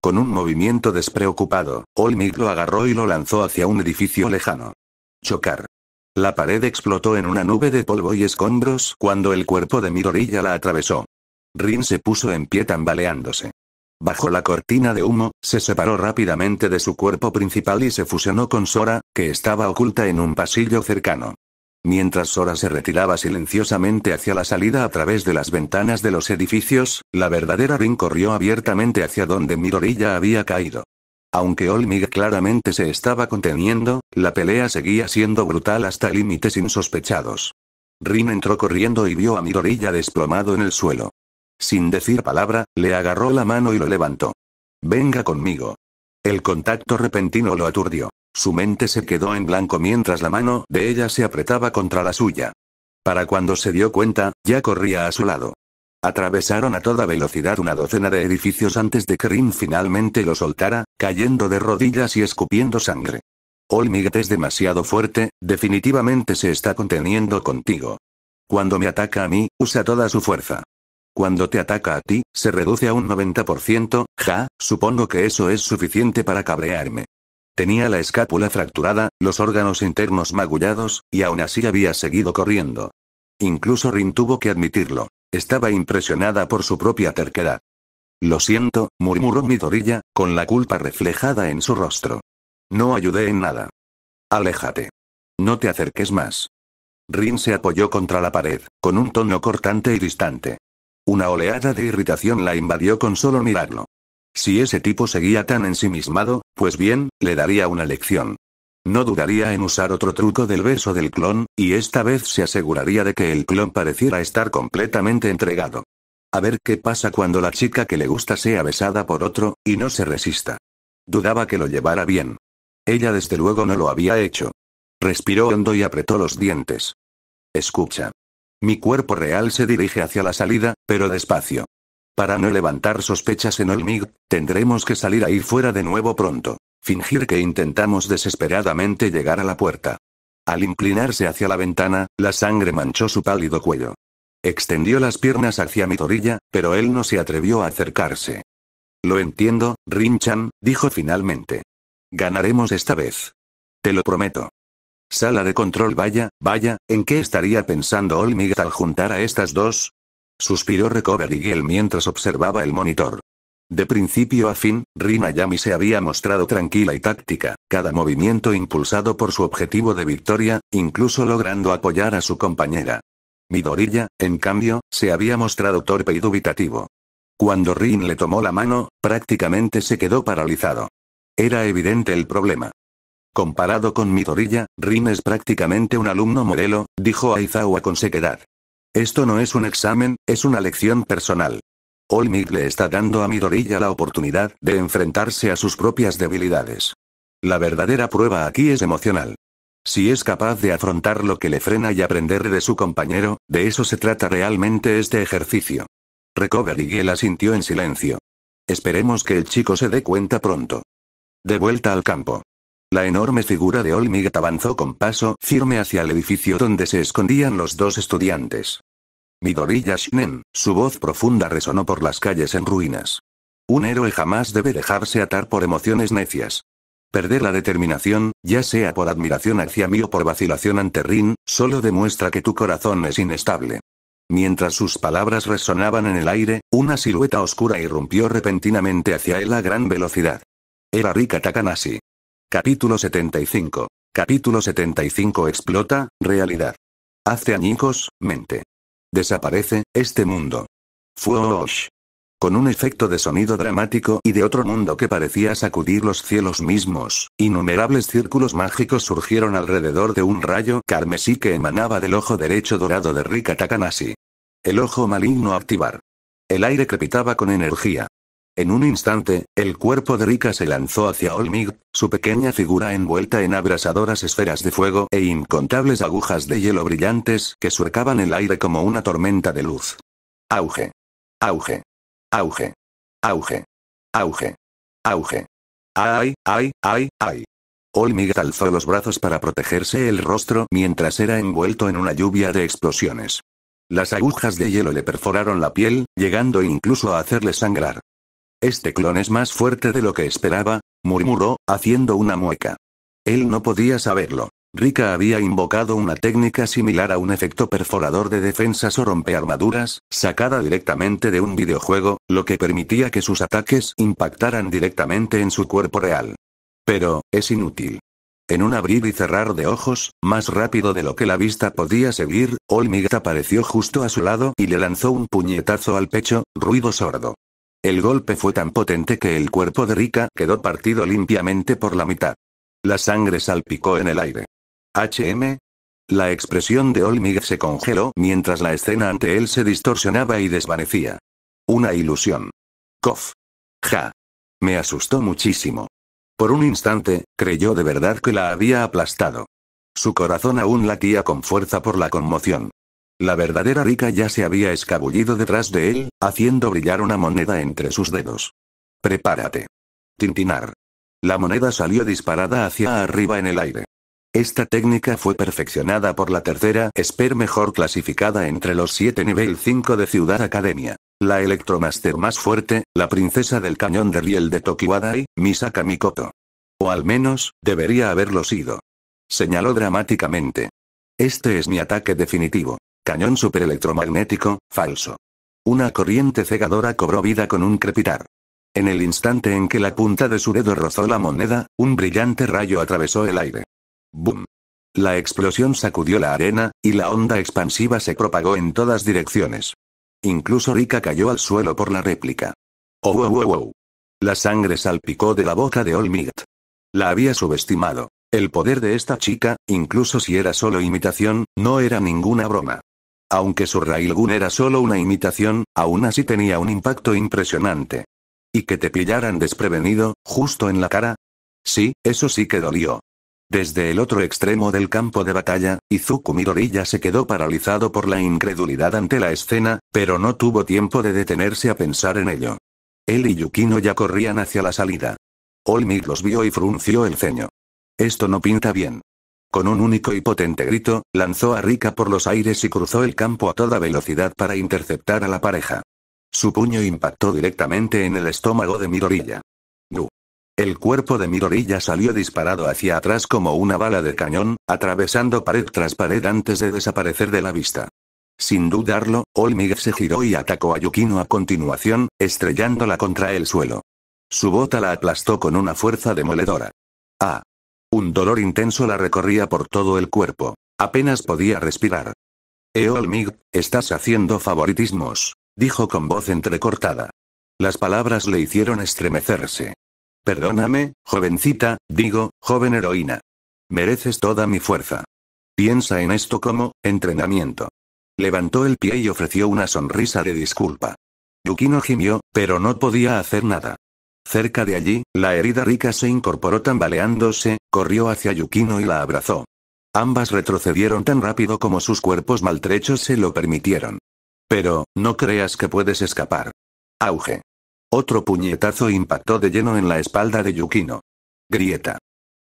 Speaker 2: Con un movimiento despreocupado, All Might lo agarró y lo lanzó hacia un edificio lejano. Chocar. La pared explotó en una nube de polvo y escombros cuando el cuerpo de Midoriya la atravesó. Rin se puso en pie tambaleándose. Bajo la cortina de humo, se separó rápidamente de su cuerpo principal y se fusionó con Sora, que estaba oculta en un pasillo cercano. Mientras Sora se retiraba silenciosamente hacia la salida a través de las ventanas de los edificios, la verdadera Rin corrió abiertamente hacia donde Midoriya había caído. Aunque Olmig claramente se estaba conteniendo, la pelea seguía siendo brutal hasta límites insospechados. Rin entró corriendo y vio a Midoriya desplomado en el suelo. Sin decir palabra, le agarró la mano y lo levantó. «Venga conmigo». El contacto repentino lo aturdió. Su mente se quedó en blanco mientras la mano de ella se apretaba contra la suya. Para cuando se dio cuenta, ya corría a su lado. Atravesaron a toda velocidad una docena de edificios antes de que Rin finalmente lo soltara, cayendo de rodillas y escupiendo sangre. «Olmig es demasiado fuerte, definitivamente se está conteniendo contigo. Cuando me ataca a mí, usa toda su fuerza. Cuando te ataca a ti, se reduce a un 90%, supongo que eso es suficiente para cabrearme». Tenía la escápula fracturada, los órganos internos magullados, y aún así había seguido corriendo. Incluso Rin tuvo que admitirlo. Estaba impresionada por su propia terquedad. «Lo siento», murmuró Midoriya, con la culpa reflejada en su rostro. «No ayudé en nada. Aléjate. No te acerques más». Rin se apoyó contra la pared, con un tono cortante y distante. Una oleada de irritación la invadió con solo mirarlo. Si ese tipo seguía tan ensimismado, pues bien, le daría una lección. No dudaría en usar otro truco del beso del clon, y esta vez se aseguraría de que el clon pareciera estar completamente entregado. A ver qué pasa cuando la chica que le gusta sea besada por otro, y no se resista. Dudaba que lo llevara bien. Ella desde luego no lo había hecho. Respiró hondo y apretó los dientes. «Escucha. Mi cuerpo real se dirige hacia la salida, pero despacio. Para no levantar sospechas en Olmig, tendremos que salir ahí fuera de nuevo pronto. Fingir que intentamos desesperadamente llegar a la puerta». Al inclinarse hacia la ventana, la sangre manchó su pálido cuello. Extendió las piernas hacia Midoriya, pero él no se atrevió a acercarse. «Lo entiendo, Rin-chan», dijo finalmente. «Ganaremos esta vez. Te lo prometo». Sala de control. Vaya, ¿en qué estaría pensando Olmig al juntar a estas dos? Suspiró Recovery Girl mientras observaba el monitor. De principio a fin, Rin Ayami se había mostrado tranquila y táctica, cada movimiento impulsado por su objetivo de victoria, incluso logrando apoyar a su compañera. Midoriya, en cambio, se había mostrado torpe y dubitativo. Cuando Rin le tomó la mano, prácticamente se quedó paralizado. Era evidente el problema. «Comparado con Midoriya, Rin es prácticamente un alumno modelo», dijo Aizawa con sequedad. «Esto no es un examen, es una lección personal. Olmig le está dando a Midoriya la oportunidad de enfrentarse a sus propias debilidades. La verdadera prueba aquí es emocional. Si es capaz de afrontar lo que le frena y aprender de su compañero, de eso se trata realmente este ejercicio». Recovery Girl asintió en silencio. «Esperemos que el chico se dé cuenta pronto». De vuelta al campo. La enorme figura de Olmig avanzó con paso firme hacia el edificio donde se escondían los dos estudiantes. «Midoriya Shinen», su voz profunda resonó por las calles en ruinas. «Un héroe jamás debe dejarse atar por emociones necias. Perder la determinación, ya sea por admiración hacia mí o por vacilación ante Rin, solo demuestra que tu corazón es inestable». Mientras sus palabras resonaban en el aire, una silueta oscura irrumpió repentinamente hacia él a gran velocidad. Era Rika Takanashi. Capítulo 75. Capítulo 75. Explota, realidad. Hace añicos, mente. Desaparece, este mundo. Fuosh. Con un efecto de sonido dramático y de otro mundo que parecía sacudir los cielos mismos, innumerables círculos mágicos surgieron alrededor de un rayo carmesí que emanaba del ojo derecho dorado de Rika Takanashi. El ojo maligno activar. El aire crepitaba con energía. En un instante, el cuerpo de Rika se lanzó hacia Olmig, su pequeña figura envuelta en abrasadoras esferas de fuego e incontables agujas de hielo brillantes que surcaban el aire como una tormenta de luz. Auge. Auge. Auge. Auge. Auge. Auge. ¡Ay, ay, ay, ay! Olmig alzó los brazos para protegerse el rostro mientras era envuelto en una lluvia de explosiones. Las agujas de hielo le perforaron la piel, llegando incluso a hacerle sangrar. «Este clon es más fuerte de lo que esperaba», murmuró, haciendo una mueca. Él no podía saberlo. Rika había invocado una técnica similar a un efecto perforador de defensas o rompearmaduras, sacada directamente de un videojuego, lo que permitía que sus ataques impactaran directamente en su cuerpo real. Pero, es inútil. En un abrir y cerrar de ojos, más rápido de lo que la vista podía seguir, Olmigt apareció justo a su lado y le lanzó un puñetazo al pecho, ruido sordo. El golpe fue tan potente que el cuerpo de Rika quedó partido limpiamente por la mitad. La sangre salpicó en el aire. La expresión de Olmigt se congeló mientras la escena ante él se distorsionaba y desvanecía. Una ilusión. Cof. Ja. Me asustó muchísimo. Por un instante, creyó de verdad que la había aplastado. Su corazón aún latía con fuerza por la conmoción. La verdadera Rika ya se había escabullido detrás de él, haciendo brillar una moneda entre sus dedos. Prepárate. Tintinar. La moneda salió disparada hacia arriba en el aire. Esta técnica fue perfeccionada por la tercera Esper mejor clasificada entre los 7 nivel 5 de Ciudad Academia. La Electromaster más fuerte, la princesa del cañón de riel de Tokiwadai, Misaka Mikoto. O al menos, debería haberlo sido. Señaló dramáticamente. Este es mi ataque definitivo. Cañón superelectromagnético, falso. Una corriente cegadora cobró vida con un crepitar. En el instante en que la punta de su dedo rozó la moneda, un brillante rayo atravesó el aire. ¡Bum! La explosión sacudió la arena, y la onda expansiva se propagó en todas direcciones. Incluso Rika cayó al suelo por la réplica. ¡Oh, wow, wow, wow! La sangre salpicó de la boca de Olmigt. La había subestimado. El poder de esta chica, incluso si era solo imitación, no era ninguna broma. Aunque su Railgun era solo una imitación, aún así tenía un impacto impresionante. ¿Y que te pillaran desprevenido, justo en la cara? Sí, eso sí que dolió. Desde el otro extremo del campo de batalla, Izuku Midoriya se quedó paralizado por la incredulidad ante la escena, pero no tuvo tiempo de detenerse a pensar en ello. Él y Yukino ya corrían hacia la salida. Olmigt los vio y frunció el ceño. Esto no pinta bien. Con un único y potente grito, lanzó a Rika por los aires y cruzó el campo a toda velocidad para interceptar a la pareja. Su puño impactó directamente en el estómago de Midoriya. ¡Gu! El cuerpo de Midoriya salió disparado hacia atrás como una bala de cañón, atravesando pared tras pared antes de desaparecer de la vista. Sin dudarlo, Olmigt se giró y atacó a Yukino a continuación, estrellándola contra el suelo. Su bota la aplastó con una fuerza demoledora. ¡Ah! Un dolor intenso la recorría por todo el cuerpo. Apenas podía respirar. Olmigt, estás haciendo favoritismos, dijo con voz entrecortada. Las palabras le hicieron estremecerse. Perdóname, jovencita, digo, joven heroína. Mereces toda mi fuerza. Piensa en esto como entrenamiento. Levantó el pie y ofreció una sonrisa de disculpa. Yukino gimió, pero no podía hacer nada. Cerca de allí, la herida Rika se incorporó tambaleándose, corrió hacia Yukino y la abrazó. Ambas retrocedieron tan rápido como sus cuerpos maltrechos se lo permitieron. Pero, no creas que puedes escapar. Auge. Otro puñetazo impactó de lleno en la espalda de Yukino. Grieta.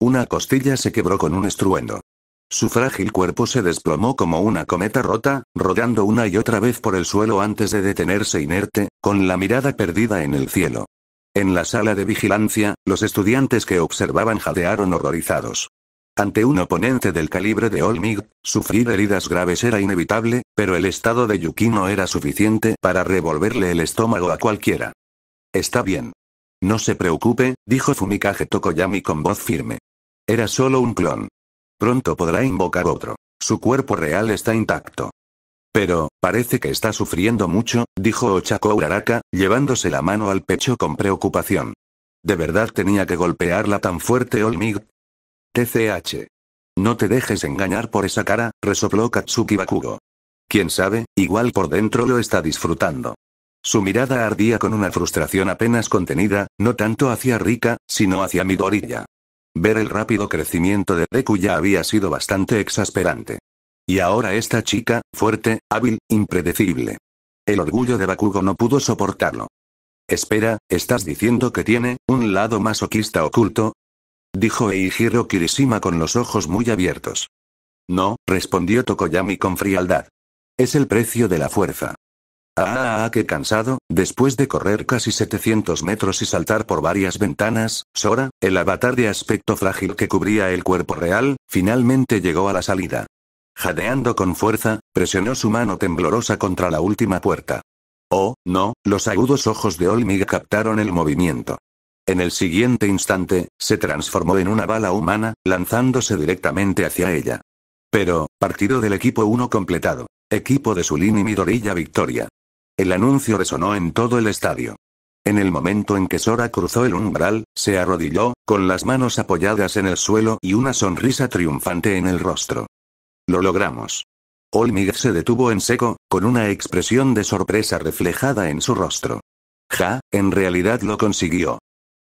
Speaker 2: Una costilla se quebró con un estruendo. Su frágil cuerpo se desplomó como una cometa rota, rodando una y otra vez por el suelo antes de detenerse inerte, con la mirada perdida en el cielo. En la sala de vigilancia, los estudiantes que observaban jadearon horrorizados. Ante un oponente del calibre de Olmigt, sufrir heridas graves era inevitable, pero el estado de Yukino era suficiente para revolverle el estómago a cualquiera. Está bien. No se preocupe, dijo Fumikage Tokoyami con voz firme. Era solo un clon. Pronto podrá invocar otro. Su cuerpo real está intacto. Pero, parece que está sufriendo mucho, dijo Ochako Uraraka, llevándose la mano al pecho con preocupación. ¿De verdad tenía que golpearla tan fuerte Olmigt? TCH. No te dejes engañar por esa cara, resopló Katsuki Bakugo. Quién sabe, igual por dentro lo está disfrutando. Su mirada ardía con una frustración apenas contenida, no tanto hacia Rika, sino hacia Midoriya. Ver el rápido crecimiento de Deku ya había sido bastante exasperante. Y ahora esta chica, fuerte, hábil, impredecible. El orgullo de Bakugo no pudo soportarlo. Espera, ¿estás diciendo que tiene un lado masoquista oculto? Dijo Eijiro Kirishima con los ojos muy abiertos. No, respondió Tokoyami con frialdad. Es el precio de la fuerza. Qué cansado, después de correr casi 700 metros y saltar por varias ventanas, Sora, el avatar de aspecto frágil que cubría el cuerpo real, finalmente llegó a la salida. Jadeando con fuerza, presionó su mano temblorosa contra la última puerta. Oh, no, los agudos ojos de Olmig captaron el movimiento. En el siguiente instante, se transformó en una bala humana, lanzándose directamente hacia ella. Pero, partido del equipo 1 completado. Equipo de Sulin y Midoriya victoria. El anuncio resonó en todo el estadio. En el momento en que Sora cruzó el umbral, se arrodilló, con las manos apoyadas en el suelo y una sonrisa triunfante en el rostro. Lo logramos. Olmig se detuvo en seco, con una expresión de sorpresa reflejada en su rostro. En realidad lo consiguió.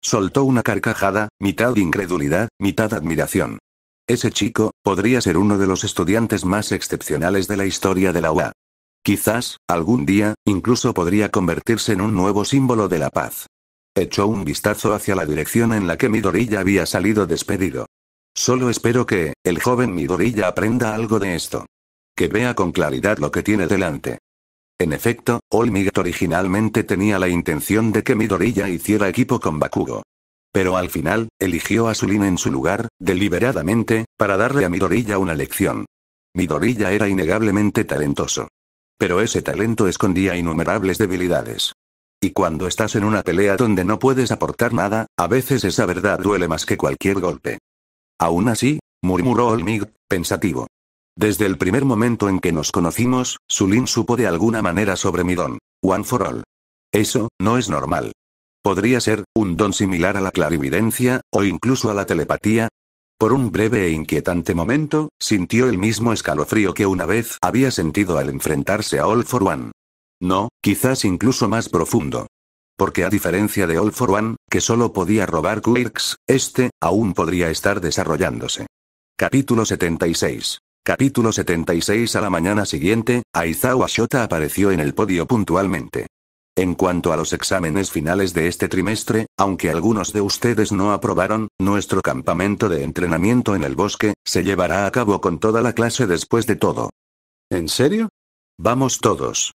Speaker 2: Soltó una carcajada, mitad incredulidad, mitad admiración. Ese chico, podría ser uno de los estudiantes más excepcionales de la historia de la UA. Quizás, algún día, incluso podría convertirse en un nuevo símbolo de la paz. Echó un vistazo hacia la dirección en la que Midoriya había salido despedido. Solo espero que, el joven Midoriya aprenda algo de esto. Que vea con claridad lo que tiene delante. En efecto, Olmig originalmente tenía la intención de que Midoriya hiciera equipo con Bakugo. Pero al final, eligió a Sulin en su lugar, deliberadamente, para darle a Midoriya una lección. Midoriya era innegablemente talentoso. Pero ese talento escondía innumerables debilidades. Y cuando estás en una pelea donde no puedes aportar nada, a veces esa verdad duele más que cualquier golpe. Aún así, murmuró Olmig, pensativo. Desde el primer momento en que nos conocimos, Sulin supo de alguna manera sobre mi don. One for All. Eso, no es normal. ¿Podría ser un don similar a la clarividencia, o incluso a la telepatía? Por un breve e inquietante momento, sintió el mismo escalofrío que una vez había sentido al enfrentarse a All for One. No, quizás incluso más profundo. Porque a diferencia de All for One, que solo podía robar quirks, aún podría estar desarrollándose. Capítulo 76. Capítulo 76. A la mañana siguiente, Aizawa Shota apareció en el podio puntualmente. En cuanto a los exámenes finales de este trimestre, aunque algunos de ustedes no aprobaron, nuestro campamento de entrenamiento en el bosque, se llevará a cabo con toda la clase después de todo. ¿En serio? Vamos todos.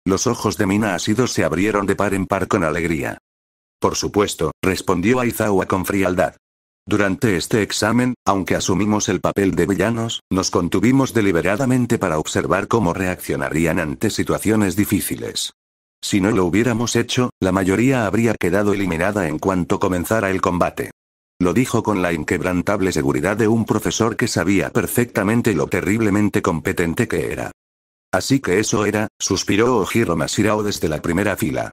Speaker 2: Los ojos de Mina Asido se abrieron de par en par con alegría. Por supuesto, respondió Aizawa con frialdad. Durante este examen, aunque asumimos el papel de villanos, nos contuvimos deliberadamente para observar cómo reaccionarían ante situaciones difíciles. Si no lo hubiéramos hecho, la mayoría habría quedado eliminada en cuanto comenzara el combate. Lo dijo con la inquebrantable seguridad de un profesor que sabía perfectamente lo terriblemente competente que era. Así que eso era, suspiró Ojiro Mashirao desde la primera fila.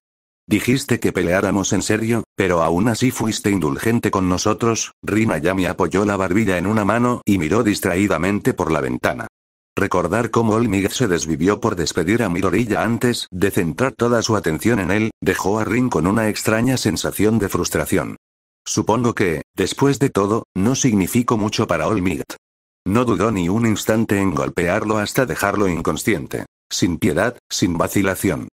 Speaker 2: Dijiste que peleáramos en serio, pero aún así fuiste indulgente con nosotros. Rin Ayami apoyó la barbilla en una mano y miró distraídamente por la ventana. Recordar cómo Olmig se desvivió por despedir a Midoriya antes de centrar toda su atención en él, dejó a Rin con una extraña sensación de frustración. Supongo que, después de todo, no significó mucho para Olmig. No dudó ni un instante en golpearlo hasta dejarlo inconsciente. Sin piedad, sin vacilación.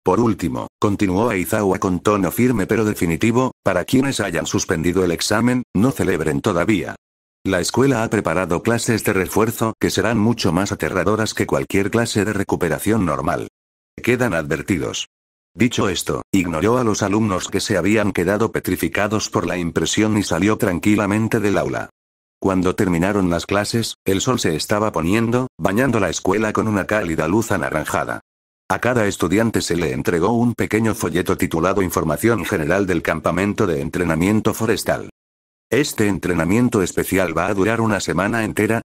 Speaker 2: Por último, continuó Aizawa con tono firme pero definitivo, para quienes hayan suspendido el examen, no celebren todavía. La escuela ha preparado clases de refuerzo que serán mucho más aterradoras que cualquier clase de recuperación normal. Quedan advertidos. Dicho esto, ignoró a los alumnos que se habían quedado petrificados por la impresión y salió tranquilamente del aula. Cuando terminaron las clases, el sol se estaba poniendo, bañando la escuela con una cálida luz anaranjada. A cada estudiante se le entregó un pequeño folleto titulado Información General del Campamento de Entrenamiento Forestal. Este entrenamiento especial va a durar una semana entera.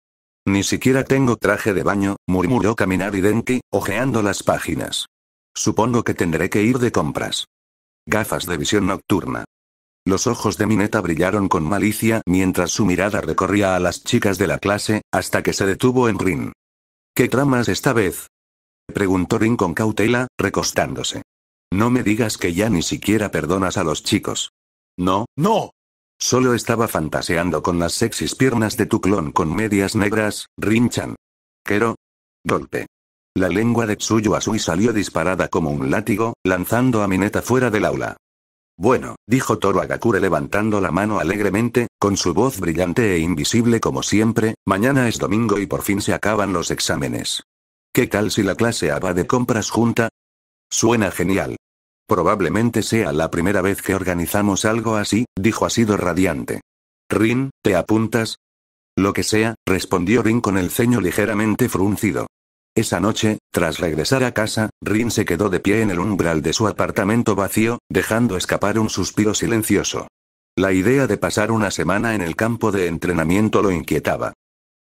Speaker 2: Ni siquiera tengo traje de baño, murmuró Kaminari Denki, hojeando las páginas. Supongo que tendré que ir de compras. Gafas de visión nocturna. Los ojos de Mineta brillaron con malicia mientras su mirada recorría a las chicas de la clase, hasta que se detuvo en Rin. ¿Qué tramas esta vez?, preguntó Rin con cautela, recostándose. No me digas que ya ni siquiera perdonas a los chicos. No, no. Solo estaba fantaseando con las sexys piernas de tu clon con medias negras, Rin-chan. Quiero. Golpe. La lengua de Tsuyu Asui salió disparada como un látigo, lanzando a Mineta fuera del aula. Bueno, dijo Toru Agakure levantando la mano alegremente, con su voz brillante e invisible como siempre, mañana es domingo y por fin se acaban los exámenes. ¿Qué tal si la clase A va de compras junta? Suena genial. Probablemente sea la primera vez que organizamos algo así, dijo Asiro radiante. Rin, ¿te apuntas? Lo que sea, respondió Rin con el ceño ligeramente fruncido. Esa noche, tras regresar a casa, Rin se quedó de pie en el umbral de su apartamento vacío, dejando escapar un suspiro silencioso. La idea de pasar una semana en el campo de entrenamiento lo inquietaba.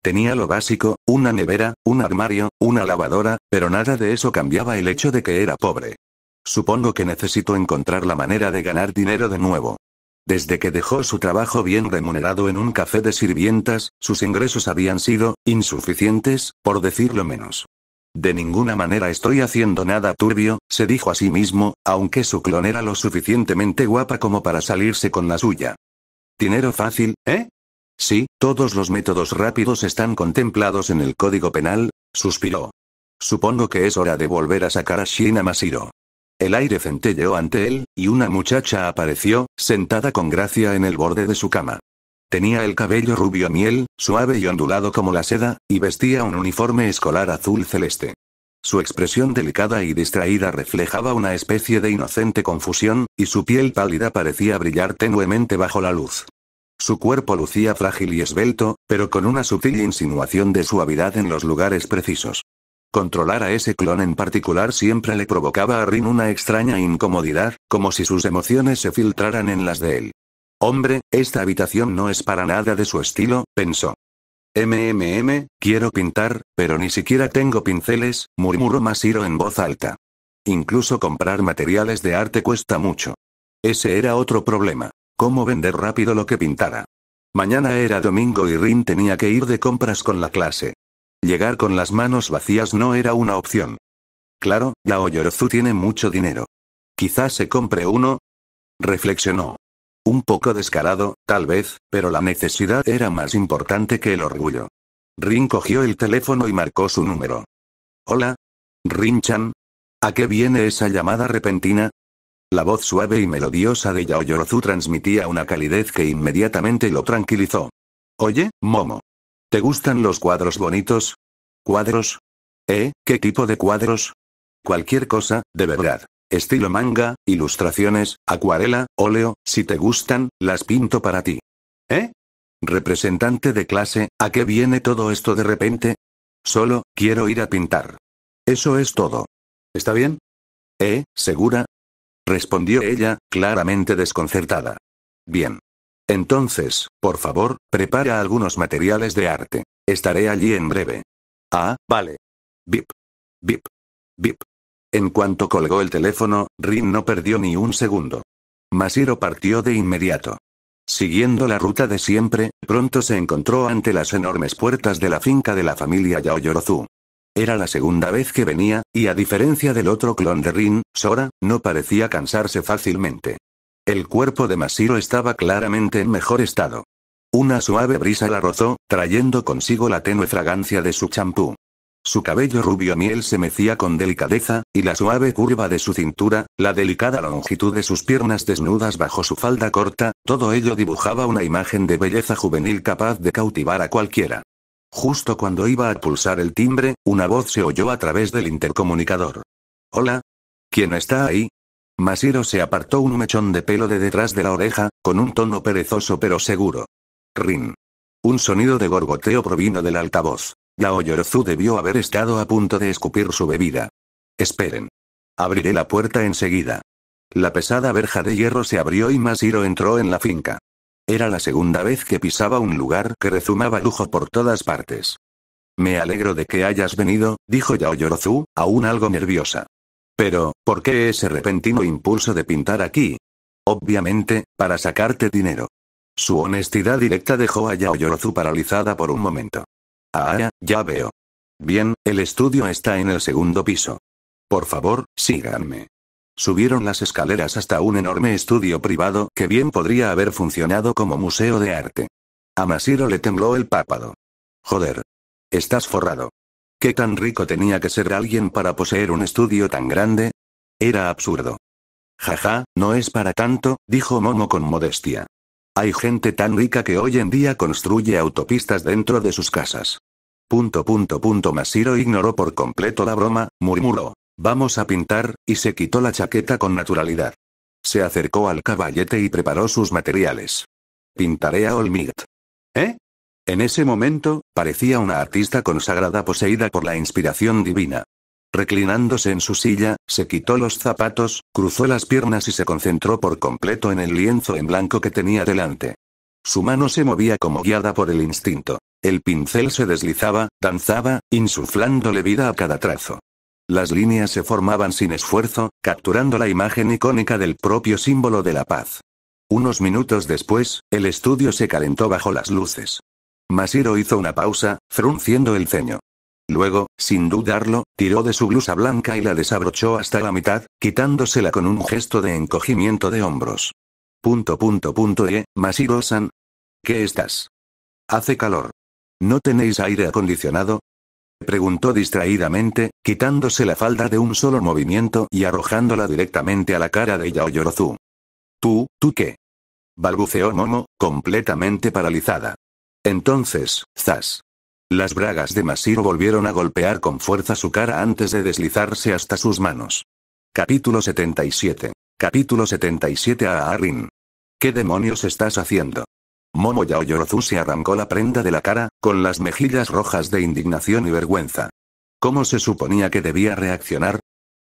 Speaker 2: Tenía lo básico, una nevera, un armario, una lavadora, pero nada de eso cambiaba el hecho de que era pobre. Supongo que necesito encontrar la manera de ganar dinero de nuevo. Desde que dejó su trabajo bien remunerado en un café de sirvientas, sus ingresos habían sido insuficientes, por decirlo menos. De ninguna manera estoy haciendo nada turbio, se dijo a sí mismo, aunque su clon era lo suficientemente guapa como para salirse con la suya. ¿Dinero fácil, eh? Sí, todos los métodos rápidos están contemplados en el Código Penal, suspiró. Supongo que es hora de volver a sacar a Shina Masiro. El aire centelleó ante él, y una muchacha apareció, sentada con gracia en el borde de su cama. Tenía el cabello rubio miel, suave y ondulado como la seda, y vestía un uniforme escolar azul celeste. Su expresión delicada y distraída reflejaba una especie de inocente confusión, y su piel pálida parecía brillar tenuemente bajo la luz. Su cuerpo lucía frágil y esbelto, pero con una sutil insinuación de suavidad en los lugares precisos. Controlar a ese clon en particular siempre le provocaba a Rin una extraña incomodidad, como si sus emociones se filtraran en las de él. Hombre, esta habitación no es para nada de su estilo, pensó. Quiero pintar, pero ni siquiera tengo pinceles, murmuró Masiro en voz alta. Incluso comprar materiales de arte cuesta mucho. Ese era otro problema. ¿Cómo vender rápido lo que pintara? Mañana era domingo y Rin tenía que ir de compras con la clase. Llegar con las manos vacías no era una opción. Claro, Yao Yorozu tiene mucho dinero. Quizás se compre uno. Reflexionó. Un poco descarado, tal vez, pero la necesidad era más importante que el orgullo. Rin cogió el teléfono y marcó su número. Hola. Rin-chan. ¿A qué viene esa llamada repentina? La voz suave y melodiosa de Yao Yorozu transmitía una calidez que inmediatamente lo tranquilizó. Oye, Momo. ¿Te gustan los cuadros bonitos? ¿Cuadros? ¿Qué tipo de cuadros? Cualquier cosa, de verdad. Estilo manga, ilustraciones, acuarela, óleo, si te gustan, las pinto para ti. Representante de clase, ¿a qué viene todo esto de repente? Solo, quiero ir a pintar. Eso es todo. ¿Está bien? ¿Segura? Respondió ella, claramente desconcertada. Bien. Entonces, por favor, prepara algunos materiales de arte. Estaré allí en breve. Ah, vale. Bip. Bip. Bip. En cuanto colgó el teléfono, Rin no perdió ni un segundo. Masiro partió de inmediato. Siguiendo la ruta de siempre, pronto se encontró ante las enormes puertas de la finca de la familia Yao Yorozu. Era la segunda vez que venía, y a diferencia del otro clon de Rin, Sora, no parecía cansarse fácilmente. El cuerpo de Masiro estaba claramente en mejor estado. Una suave brisa la rozó, trayendo consigo la tenue fragancia de su champú. Su cabello rubio miel se mecía con delicadeza, y la suave curva de su cintura, la delicada longitud de sus piernas desnudas bajo su falda corta, todo ello dibujaba una imagen de belleza juvenil capaz de cautivar a cualquiera. Justo cuando iba a pulsar el timbre, una voz se oyó a través del intercomunicador. «Hola. ¿Quién está ahí?» Masiro se apartó un mechón de pelo de detrás de la oreja, con un tono perezoso pero seguro. «Rin». Un sonido de gorgoteo provino del altavoz. Yao Yorozu debió haber estado a punto de escupir su bebida. «Esperen. Abriré la puerta enseguida». La pesada verja de hierro se abrió y Masiro entró en la finca. Era la segunda vez que pisaba un lugar que rezumaba lujo por todas partes. «Me alegro de que hayas venido», dijo Yao Yorozu, aún algo nerviosa. «Pero, ¿por qué ese repentino impulso de pintar aquí?» «Obviamente, para sacarte dinero». Su honestidad directa dejó a Yao Yorozu paralizada por un momento. «Ah, ya veo. Bien, el estudio está en el segundo piso. Por favor, síganme». Subieron las escaleras hasta un enorme estudio privado que bien podría haber funcionado como museo de arte. A Masiro le tembló el párpado. «Joder. Estás forrado. ¿Qué tan rico tenía que ser alguien para poseer un estudio tan grande?» Era absurdo. «Jaja, no es para tanto», dijo Momo con modestia. «Hay gente tan rica que hoy en día construye autopistas dentro de sus casas». Masiro ignoró por completo la broma, murmuró. Vamos a pintar, y se quitó la chaqueta con naturalidad. Se acercó al caballete y preparó sus materiales. Pintaré a Olmigt. ¿Eh? En ese momento, parecía una artista consagrada poseída por la inspiración divina. Reclinándose en su silla, se quitó los zapatos, cruzó las piernas y se concentró por completo en el lienzo en blanco que tenía delante. Su mano se movía como guiada por el instinto. El pincel se deslizaba, danzaba, insuflándole vida a cada trazo. Las líneas se formaban sin esfuerzo, capturando la imagen icónica del propio símbolo de la paz. Unos minutos después, el estudio se calentó bajo las luces. Masahiro hizo una pausa, frunciendo el ceño. Luego, sin dudarlo, tiró de su blusa blanca y la desabrochó hasta la mitad, quitándosela con un gesto de encogimiento de hombros. Masahiro-san. ¿Qué estás? Hace calor. ¿No tenéis aire acondicionado? Preguntó distraídamente, quitándose la falda de un solo movimiento y arrojándola directamente a la cara de Yaoyorozu. ¿Tú qué? Balbuceó Momo, completamente paralizada. Entonces, zas. Las bragas de Masahiro volvieron a golpear con fuerza su cara antes de deslizarse hasta sus manos. Capítulo 77. Capítulo 77 a Arin. ¿Qué demonios estás haciendo? Momo Yaoyorozu se arrancó la prenda de la cara, con las mejillas rojas de indignación y vergüenza. ¿Cómo se suponía que debía reaccionar?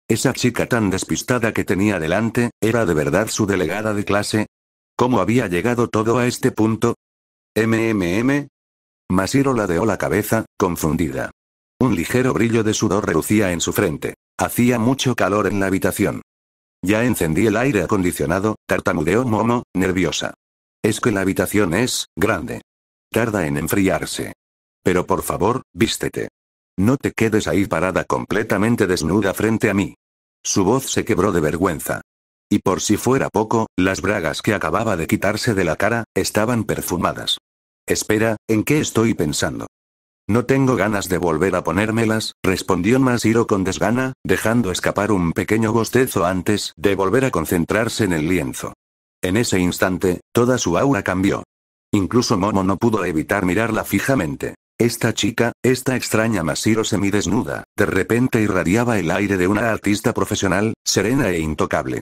Speaker 2: Esa chica tan despistada que tenía delante, ¿era de verdad su delegada de clase? ¿Cómo había llegado todo a este punto? Masahiro ladeó la cabeza, confundida. Un ligero brillo de sudor relucía en su frente. Hacía mucho calor en la habitación. Ya encendí el aire acondicionado, tartamudeó Momo, nerviosa. Es que la habitación es grande. Tarda en enfriarse. Pero por favor, vístete. No te quedes ahí parada completamente desnuda frente a mí. Su voz se quebró de vergüenza. Y por si fuera poco, las bragas que acababa de quitarse de la cara, estaban perfumadas. Espera, ¿en qué estoy pensando? No tengo ganas de volver a ponérmelas, respondió Masahiro con desgana, dejando escapar un pequeño bostezo antes de volver a concentrarse en el lienzo. En ese instante, toda su aura cambió. Incluso Momo no pudo evitar mirarla fijamente. Esta chica, esta extraña Masahiro semidesnuda, de repente irradiaba el aire de una artista profesional, serena e intocable.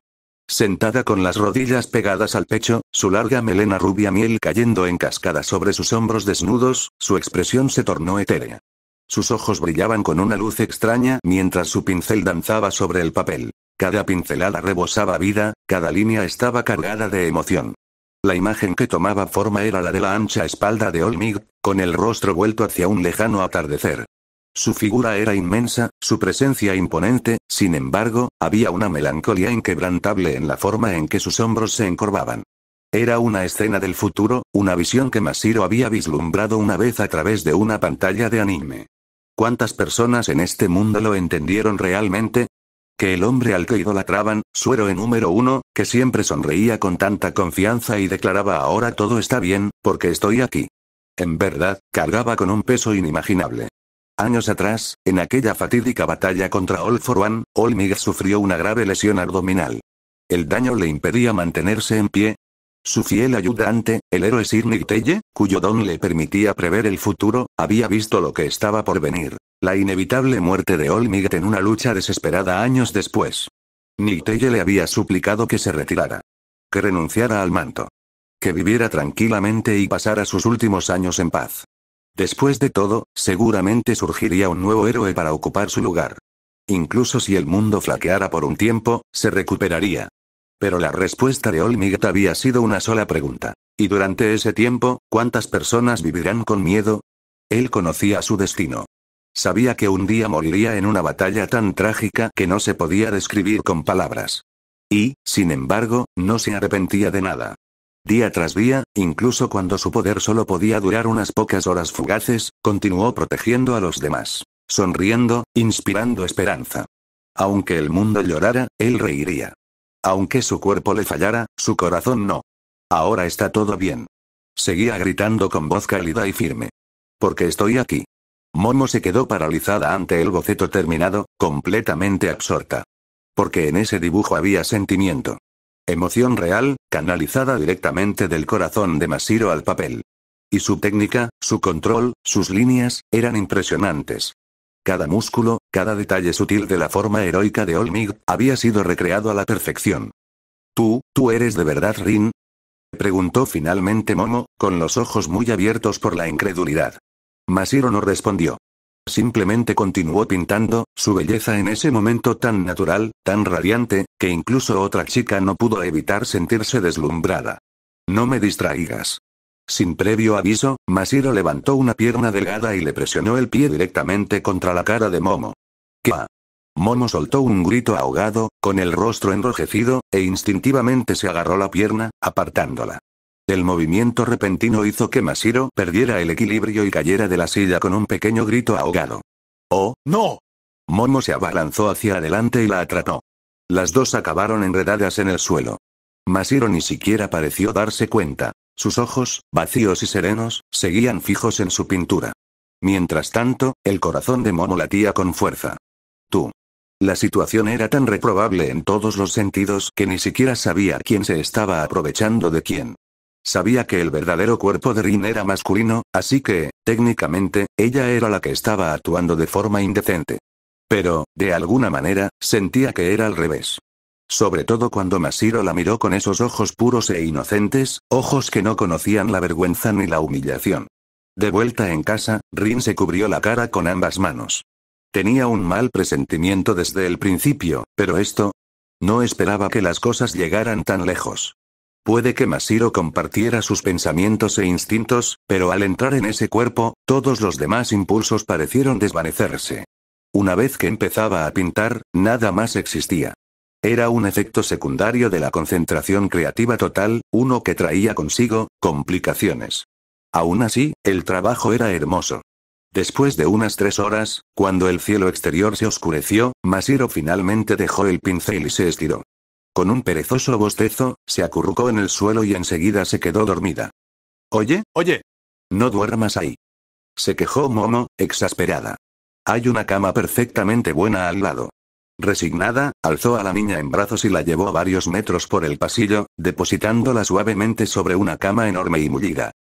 Speaker 2: Sentada con las rodillas pegadas al pecho, su larga melena rubia miel cayendo en cascada sobre sus hombros desnudos, su expresión se tornó etérea. Sus ojos brillaban con una luz extraña mientras su pincel danzaba sobre el papel. Cada pincelada rebosaba vida, cada línea estaba cargada de emoción. La imagen que tomaba forma era la de la ancha espalda de Olmigt, con el rostro vuelto hacia un lejano atardecer. Su figura era inmensa, su presencia imponente, sin embargo, había una melancolía inquebrantable en la forma en que sus hombros se encorvaban. Era una escena del futuro, una visión que Masahiro había vislumbrado una vez a través de una pantalla de anime. ¿Cuántas personas en este mundo lo entendieron realmente? Que el hombre al que idolatraban, su héroe número uno, que siempre sonreía con tanta confianza y declaraba ahora todo está bien, porque estoy aquí. En verdad, cargaba con un peso inimaginable. Años atrás, en aquella fatídica batalla contra All for One, Olmigt sufrió una grave lesión abdominal. El daño le impedía mantenerse en pie. Su fiel ayudante, el héroe Sir Nicteye, cuyo don le permitía prever el futuro, había visto lo que estaba por venir. La inevitable muerte de Olmigt en una lucha desesperada años después. Nicteye le había suplicado que se retirara. Que renunciara al manto. Que viviera tranquilamente y pasara sus últimos años en paz. Después de todo, seguramente surgiría un nuevo héroe para ocupar su lugar. Incluso si el mundo flaqueara por un tiempo, se recuperaría. Pero la respuesta de Olmigt había sido una sola pregunta. ¿Y durante ese tiempo, cuántas personas vivirán con miedo? Él conocía su destino. Sabía que un día moriría en una batalla tan trágica que no se podía describir con palabras. Y, sin embargo, no se arrepentía de nada. Día tras día, incluso cuando su poder solo podía durar unas pocas horas fugaces, continuó protegiendo a los demás. Sonriendo, inspirando esperanza. Aunque el mundo llorara, él reiría. Aunque su cuerpo le fallara, su corazón no. Ahora está todo bien. Seguía gritando con voz cálida y firme. Porque estoy aquí. Momo se quedó paralizada ante el boceto terminado, completamente absorta. Porque en ese dibujo había sentimiento. Emoción real, canalizada directamente del corazón de Masahiro al papel. Y su técnica, su control, sus líneas, eran impresionantes. Cada músculo, cada detalle sutil de la forma heroica de All Might había sido recreado a la perfección. ¿Tú eres de verdad Rin? Preguntó finalmente Momo, con los ojos muy abiertos por la incredulidad. Masahiro no respondió. Simplemente continuó pintando, su belleza en ese momento tan natural, tan radiante, que incluso otra chica no pudo evitar sentirse deslumbrada. No me distraigas. Sin previo aviso, Masahiro levantó una pierna delgada y le presionó el pie directamente contra la cara de Momo. ¿Qué? Momo soltó un grito ahogado, con el rostro enrojecido, e instintivamente se agarró la pierna, apartándola. El movimiento repentino hizo que Masahiro perdiera el equilibrio y cayera de la silla con un pequeño grito ahogado. ¡Oh, no! Momo se abalanzó hacia adelante y la atrapó. Las dos acabaron enredadas en el suelo. Masahiro ni siquiera pareció darse cuenta. Sus ojos, vacíos y serenos, seguían fijos en su pintura. Mientras tanto, el corazón de Momo latía con fuerza. Tú. La situación era tan reprobable en todos los sentidos que ni siquiera sabía quién se estaba aprovechando de quién. Sabía que el verdadero cuerpo de Rin era masculino, así que, técnicamente, ella era la que estaba actuando de forma indecente. Pero, de alguna manera, sentía que era al revés. Sobre todo cuando Masahiro la miró con esos ojos puros e inocentes, ojos que no conocían la vergüenza ni la humillación. De vuelta en casa, Rin se cubrió la cara con ambas manos. Tenía un mal presentimiento desde el principio, pero esto... No esperaba que las cosas llegaran tan lejos. Puede que Masahiro compartiera sus pensamientos e instintos, pero al entrar en ese cuerpo, todos los demás impulsos parecieron desvanecerse. Una vez que empezaba a pintar, nada más existía. Era un efecto secundario de la concentración creativa total, uno que traía consigo complicaciones. Aún así, el trabajo era hermoso. Después de unas 3 horas, cuando el cielo exterior se oscureció, Masahiro finalmente dejó el pincel y se estiró. Con un perezoso bostezo, se acurrucó en el suelo y enseguida se quedó dormida. Oye, no duermas ahí. Se quejó Momo, exasperada. Hay una cama perfectamente buena al lado. Resignada, alzó a la niña en brazos y la llevó varios metros por el pasillo, depositándola suavemente sobre una cama enorme y mullida.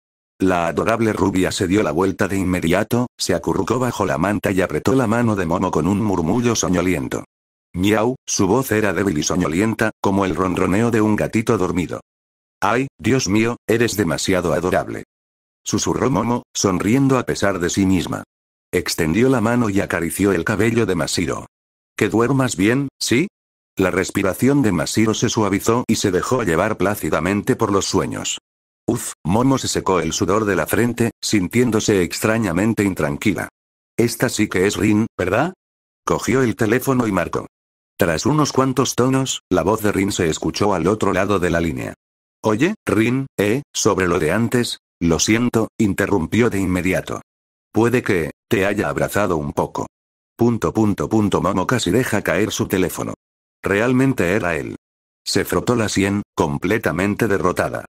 Speaker 2: La adorable rubia se dio la vuelta de inmediato, se acurrucó bajo la manta y apretó la mano de Momo con un murmullo soñoliento. Miau, su voz era débil y soñolienta, como el ronroneo de un gatito dormido. ¡Ay, Dios mío, eres demasiado adorable! Susurró Momo, sonriendo a pesar de sí misma. Extendió la mano y acarició el cabello de Masahiro. ¿Que duermas bien, sí? La respiración de Masahiro se suavizó y se dejó llevar plácidamente por los sueños. Momo se secó el sudor de la frente, sintiéndose extrañamente intranquila. Esta sí que es Rin, ¿verdad? Cogió el teléfono y marcó. Tras unos cuantos tonos, la voz de Rin se escuchó al otro lado de la línea. Oye, Rin, sobre lo de antes, lo siento, interrumpió de inmediato. Puede que te haya abrazado un poco. Momo casi deja caer su teléfono. Realmente era él. Se frotó la sien, completamente derrotada.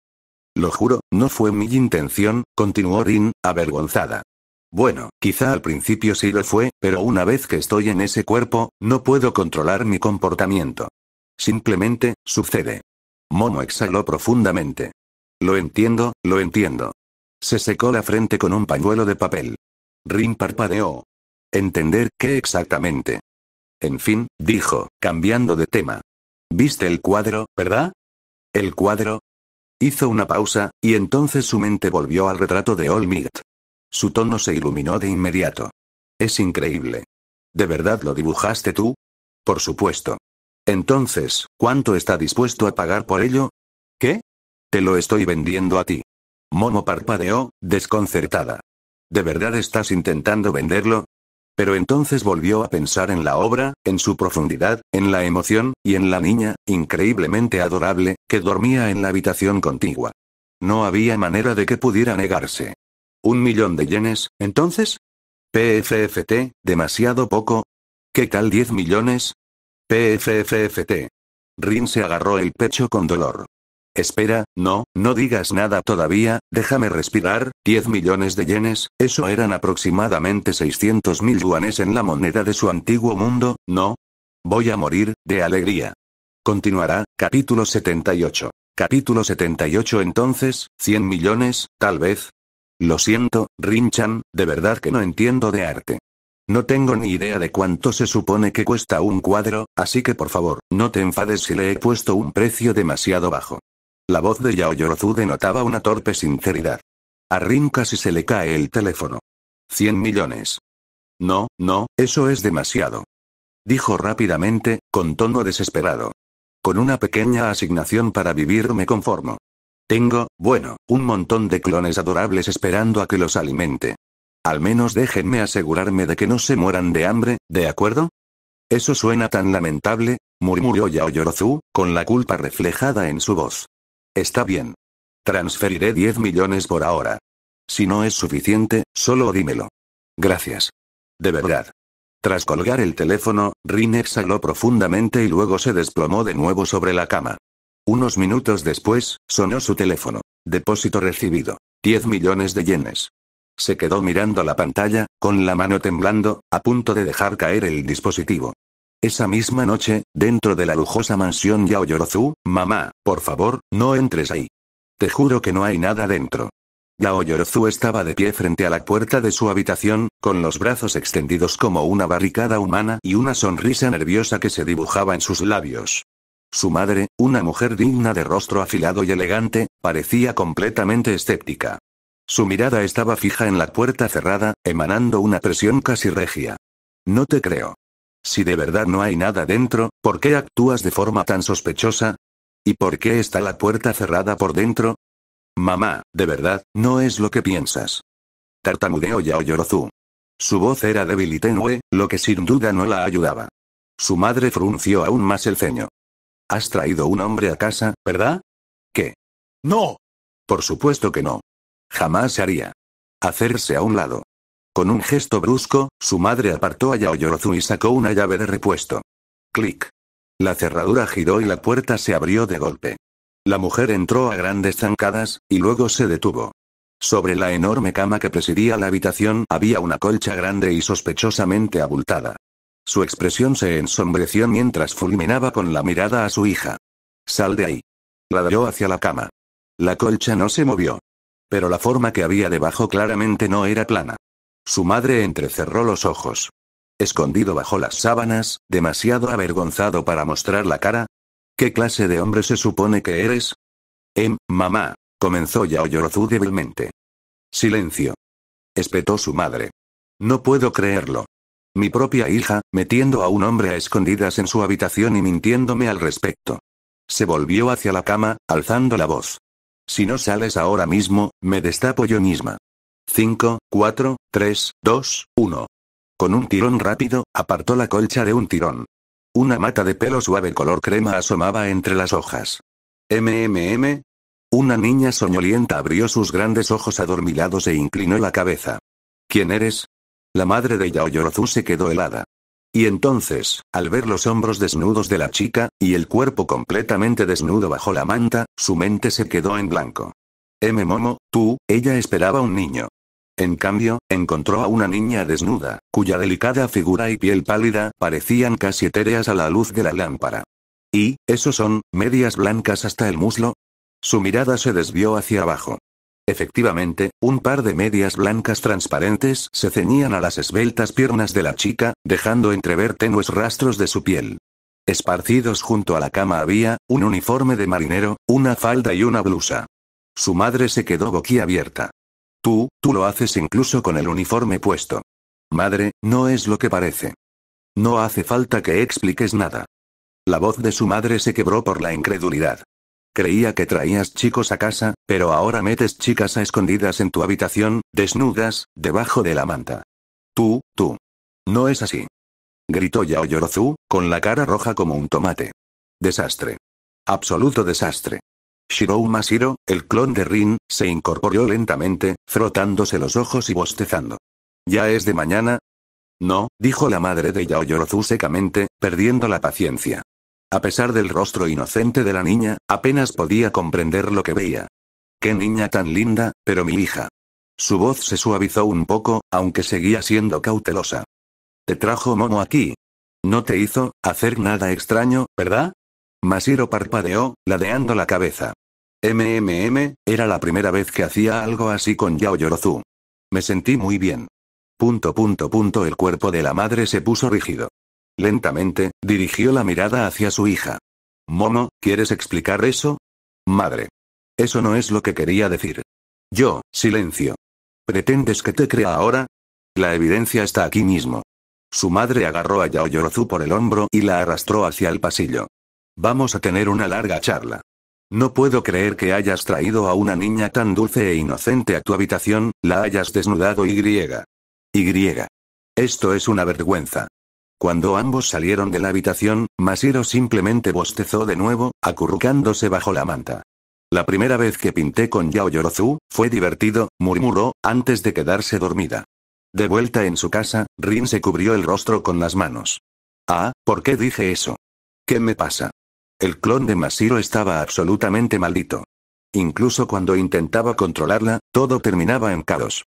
Speaker 2: Lo juro, no fue mi intención, continuó Rin, avergonzada. Bueno, quizá al principio sí lo fue, pero una vez que estoy en ese cuerpo, no puedo controlar mi comportamiento. Simplemente, sucede. Momo exhaló profundamente. Lo entiendo, lo entiendo. Se secó la frente con un pañuelo de papel. Rin parpadeó. ¿Entender qué exactamente? En fin, dijo, cambiando de tema. ¿Viste el cuadro, verdad? ¿El cuadro? Hizo una pausa, y entonces su mente volvió al retrato de All Might. Su tono se iluminó de inmediato. Es increíble. ¿De verdad lo dibujaste tú? Por supuesto. Entonces, ¿cuánto está dispuesto a pagar por ello? ¿Qué? Te lo estoy vendiendo a ti. Momo parpadeó, desconcertada. ¿De verdad estás intentando venderlo? Pero entonces volvió a pensar en la obra, en su profundidad, en la emoción, y en la niña, increíblemente adorable, que dormía en la habitación contigua. No había manera de que pudiera negarse. ¿1.000.000 de yenes, entonces? PFFT, demasiado poco. ¿Qué tal 10 millones? PFFT. Rin se agarró el pecho con dolor. Espera, no digas nada todavía, déjame respirar. 10 millones de yenes, eso eran aproximadamente 600.000 yuanes en la moneda de su antiguo mundo, ¿no? Voy a morir, de alegría. Continuará, capítulo 78. Capítulo 78 entonces, 100 millones, tal vez. Lo siento, Rin-chan, de verdad que no entiendo de arte. No tengo ni idea de cuánto se supone que cuesta un cuadro, así que por favor, no te enfades si le he puesto un precio demasiado bajo. La voz de Yaoyorozu denotaba una torpe sinceridad. A Rin casi se le cae el teléfono. 100 millones. No, eso es demasiado. Dijo rápidamente, con tono desesperado. Con una pequeña asignación para vivir me conformo. Tengo, bueno, un montón de clones adorables esperando a que los alimente. Al menos déjenme asegurarme de que no se mueran de hambre, ¿de acuerdo? Eso suena tan lamentable, murmuró Yaoyorozu, con la culpa reflejada en su voz. Está bien. Transferiré 10 millones por ahora. Si no es suficiente, solo dímelo. Gracias. De verdad. Tras colgar el teléfono, Rin exhaló profundamente y luego se desplomó de nuevo sobre la cama. Unos minutos después, sonó su teléfono. Depósito recibido. 10 millones de yenes. Se quedó mirando la pantalla, con la mano temblando, a punto de dejar caer el dispositivo. Esa misma noche, dentro de la lujosa mansión Yaoyorozu, mamá, por favor, no entres ahí. Te juro que no hay nada dentro. Yaoyorozu estaba de pie frente a la puerta de su habitación, con los brazos extendidos como una barricada humana y una sonrisa nerviosa que se dibujaba en sus labios. Su madre, una mujer digna de rostro afilado y elegante, parecía completamente escéptica. Su mirada estaba fija en la puerta cerrada, emanando una presión casi regia. No te creo. Si de verdad no hay nada dentro, ¿por qué actúas de forma tan sospechosa? ¿Y por qué está la puerta cerrada por dentro? Mamá, de verdad, no es lo que piensas. Tartamudeó Yaoyorozu. Su voz era débil y tenue, lo que sin duda no la ayudaba. Su madre frunció aún más el ceño. Has traído un hombre a casa, ¿verdad? ¿Qué? No. Por supuesto que no. Jamás haría. Hacerse a un lado. Con un gesto brusco, su madre apartó a Yaoyorozu y sacó una llave de repuesto. Clic. La cerradura giró y la puerta se abrió de golpe. La mujer entró a grandes zancadas, y luego se detuvo. Sobre la enorme cama que presidía la habitación había una colcha grande y sospechosamente abultada. Su expresión se ensombreció mientras fulminaba con la mirada a su hija. Sal de ahí. Ladró hacia la cama. La colcha no se movió. Pero la forma que había debajo claramente no era plana. Su madre entrecerró los ojos. Escondido bajo las sábanas, demasiado avergonzado para mostrar la cara. ¿Qué clase de hombre se supone que eres? Mamá, comenzó Yaoyorozu débilmente. Silencio. Espetó su madre. No puedo creerlo. Mi propia hija, metiendo a un hombre a escondidas en su habitación y mintiéndome al respecto. Se volvió hacia la cama, alzando la voz. Si no sales ahora mismo, me destapo yo misma. 5, 4, 3, 2, 1. Con un tirón rápido, apartó la colcha de un tirón. Una mata de pelo suave color crema asomaba entre las hojas. Una niña soñolienta abrió sus grandes ojos adormilados e inclinó la cabeza. ¿Quién eres? La madre de Yaoyorozu se quedó helada. Y entonces, al ver los hombros desnudos de la chica, y el cuerpo completamente desnudo bajo la manta, su mente se quedó en blanco. Momo, ella esperaba un niño. En cambio, encontró a una niña desnuda, cuya delicada figura y piel pálida parecían casi etéreas a la luz de la lámpara. ¿Y, eso son, medias blancas hasta el muslo? Su mirada se desvió hacia abajo. Efectivamente, un par de medias blancas transparentes se ceñían a las esbeltas piernas de la chica, dejando entrever tenues rastros de su piel. Esparcidos junto a la cama había, un uniforme de marinero, una falda y una blusa. Su madre se quedó boquiabierta. Tú lo haces incluso con el uniforme puesto. Madre, no es lo que parece. No hace falta que expliques nada. La voz de su madre se quebró por la incredulidad. Creía que traías chicos a casa, pero ahora metes chicas a escondidas en tu habitación, desnudas, debajo de la manta. Tú. No es así. Gritó Yaoyorozu, con la cara roja como un tomate. Desastre. Absoluto desastre. Shirou Mashiro, el clon de Rin, se incorporó lentamente, frotándose los ojos y bostezando. ¿Ya es de mañana? No, dijo la madre de Yaoyorozu secamente, perdiendo la paciencia. A pesar del rostro inocente de la niña, apenas podía comprender lo que veía. Qué niña tan linda, pero mi hija. Su voz se suavizó un poco, aunque seguía siendo cautelosa. Te trajo Momo aquí. No te hizo hacer nada extraño, ¿verdad? Mashiro parpadeó, ladeando la cabeza. Era la primera vez que hacía algo así con Yaoyorozu. Me sentí muy bien. El cuerpo de la madre se puso rígido. Lentamente, dirigió la mirada hacia su hija. Momo, ¿quieres explicar eso? Madre. Eso no es lo que quería decir. Yo, silencio. ¿Pretendes que te crea ahora? La evidencia está aquí mismo. Su madre agarró a Yaoyorozu por el hombro y la arrastró hacia el pasillo. Vamos a tener una larga charla. No puedo creer que hayas traído a una niña tan dulce e inocente a tu habitación, la hayas desnudado y. Esto es una vergüenza. Cuando ambos salieron de la habitación, Masiro simplemente bostezó de nuevo, acurrucándose bajo la manta. La primera vez que pinté con Yaoyorozu, fue divertido, murmuró, antes de quedarse dormida. De vuelta en su casa, Rin se cubrió el rostro con las manos. Ah, ¿por qué dije eso? ¿Qué me pasa? El clon de Masiro estaba absolutamente maldito. Incluso cuando intentaba controlarla, todo terminaba en caos.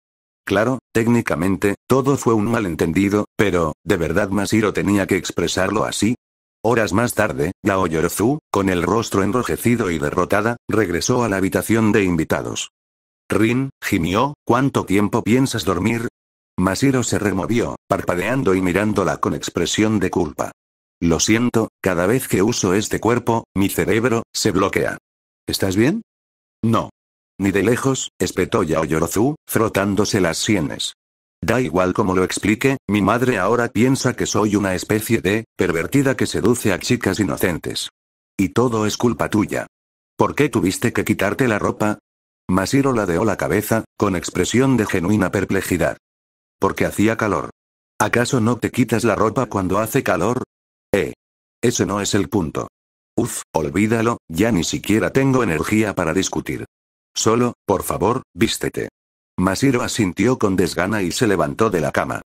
Speaker 2: Claro, técnicamente, todo fue un malentendido, pero, ¿de verdad Masiro tenía que expresarlo así? Horas más tarde, Yaoyorozu, con el rostro enrojecido y derrotada, regresó a la habitación de invitados. Rin, gimió, ¿cuánto tiempo piensas dormir? Masiro se removió, parpadeando y mirándola con expresión de culpa. Lo siento, cada vez que uso este cuerpo, mi cerebro se bloquea. ¿Estás bien? No. Ni de lejos, espetó Yaoyorozu, frotándose las sienes. Da igual cómo lo explique, mi madre ahora piensa que soy una especie de pervertida que seduce a chicas inocentes. Y todo es culpa tuya. ¿Por qué tuviste que quitarte la ropa? Masiro ladeó la cabeza, con expresión de genuina perplejidad. Porque hacía calor. ¿Acaso no te quitas la ropa cuando hace calor? Ese no es el punto. Uf, olvídalo, ya ni siquiera tengo energía para discutir. Solo, por favor, vístete. Masiro asintió con desgana y se levantó de la cama.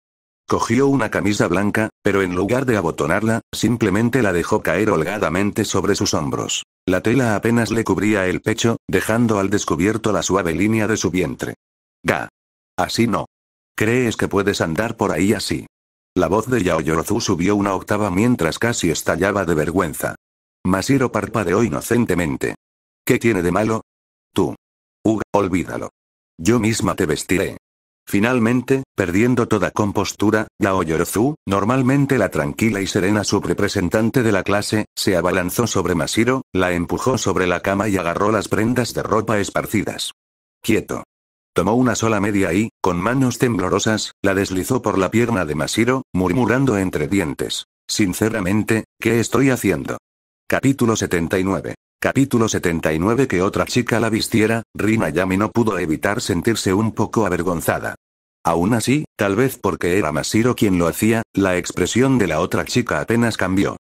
Speaker 2: Cogió una camisa blanca, pero en lugar de abotonarla, simplemente la dejó caer holgadamente sobre sus hombros. La tela apenas le cubría el pecho, dejando al descubierto la suave línea de su vientre. Ga. Así no. ¿Crees que puedes andar por ahí así? La voz de Yaoyorozu subió una octava mientras casi estallaba de vergüenza. Masiro parpadeó inocentemente. ¿Qué tiene de malo? Tú. Olvídalo. Yo misma te vestiré. Finalmente, perdiendo toda compostura, Yaoyorozu, normalmente la tranquila y serena subrepresentante de la clase, se abalanzó sobre Masiro, la empujó sobre la cama y agarró las prendas de ropa esparcidas. Quieto. Tomó una sola media y, con manos temblorosas, la deslizó por la pierna de Masiro, murmurando entre dientes. Sinceramente, ¿qué estoy haciendo? Capítulo 79. Capítulo 79. Que otra chica la vistiera, Rin Ayami no pudo evitar sentirse un poco avergonzada. Aún así, tal vez porque era Masiro quien lo hacía, la expresión de la otra chica apenas cambió.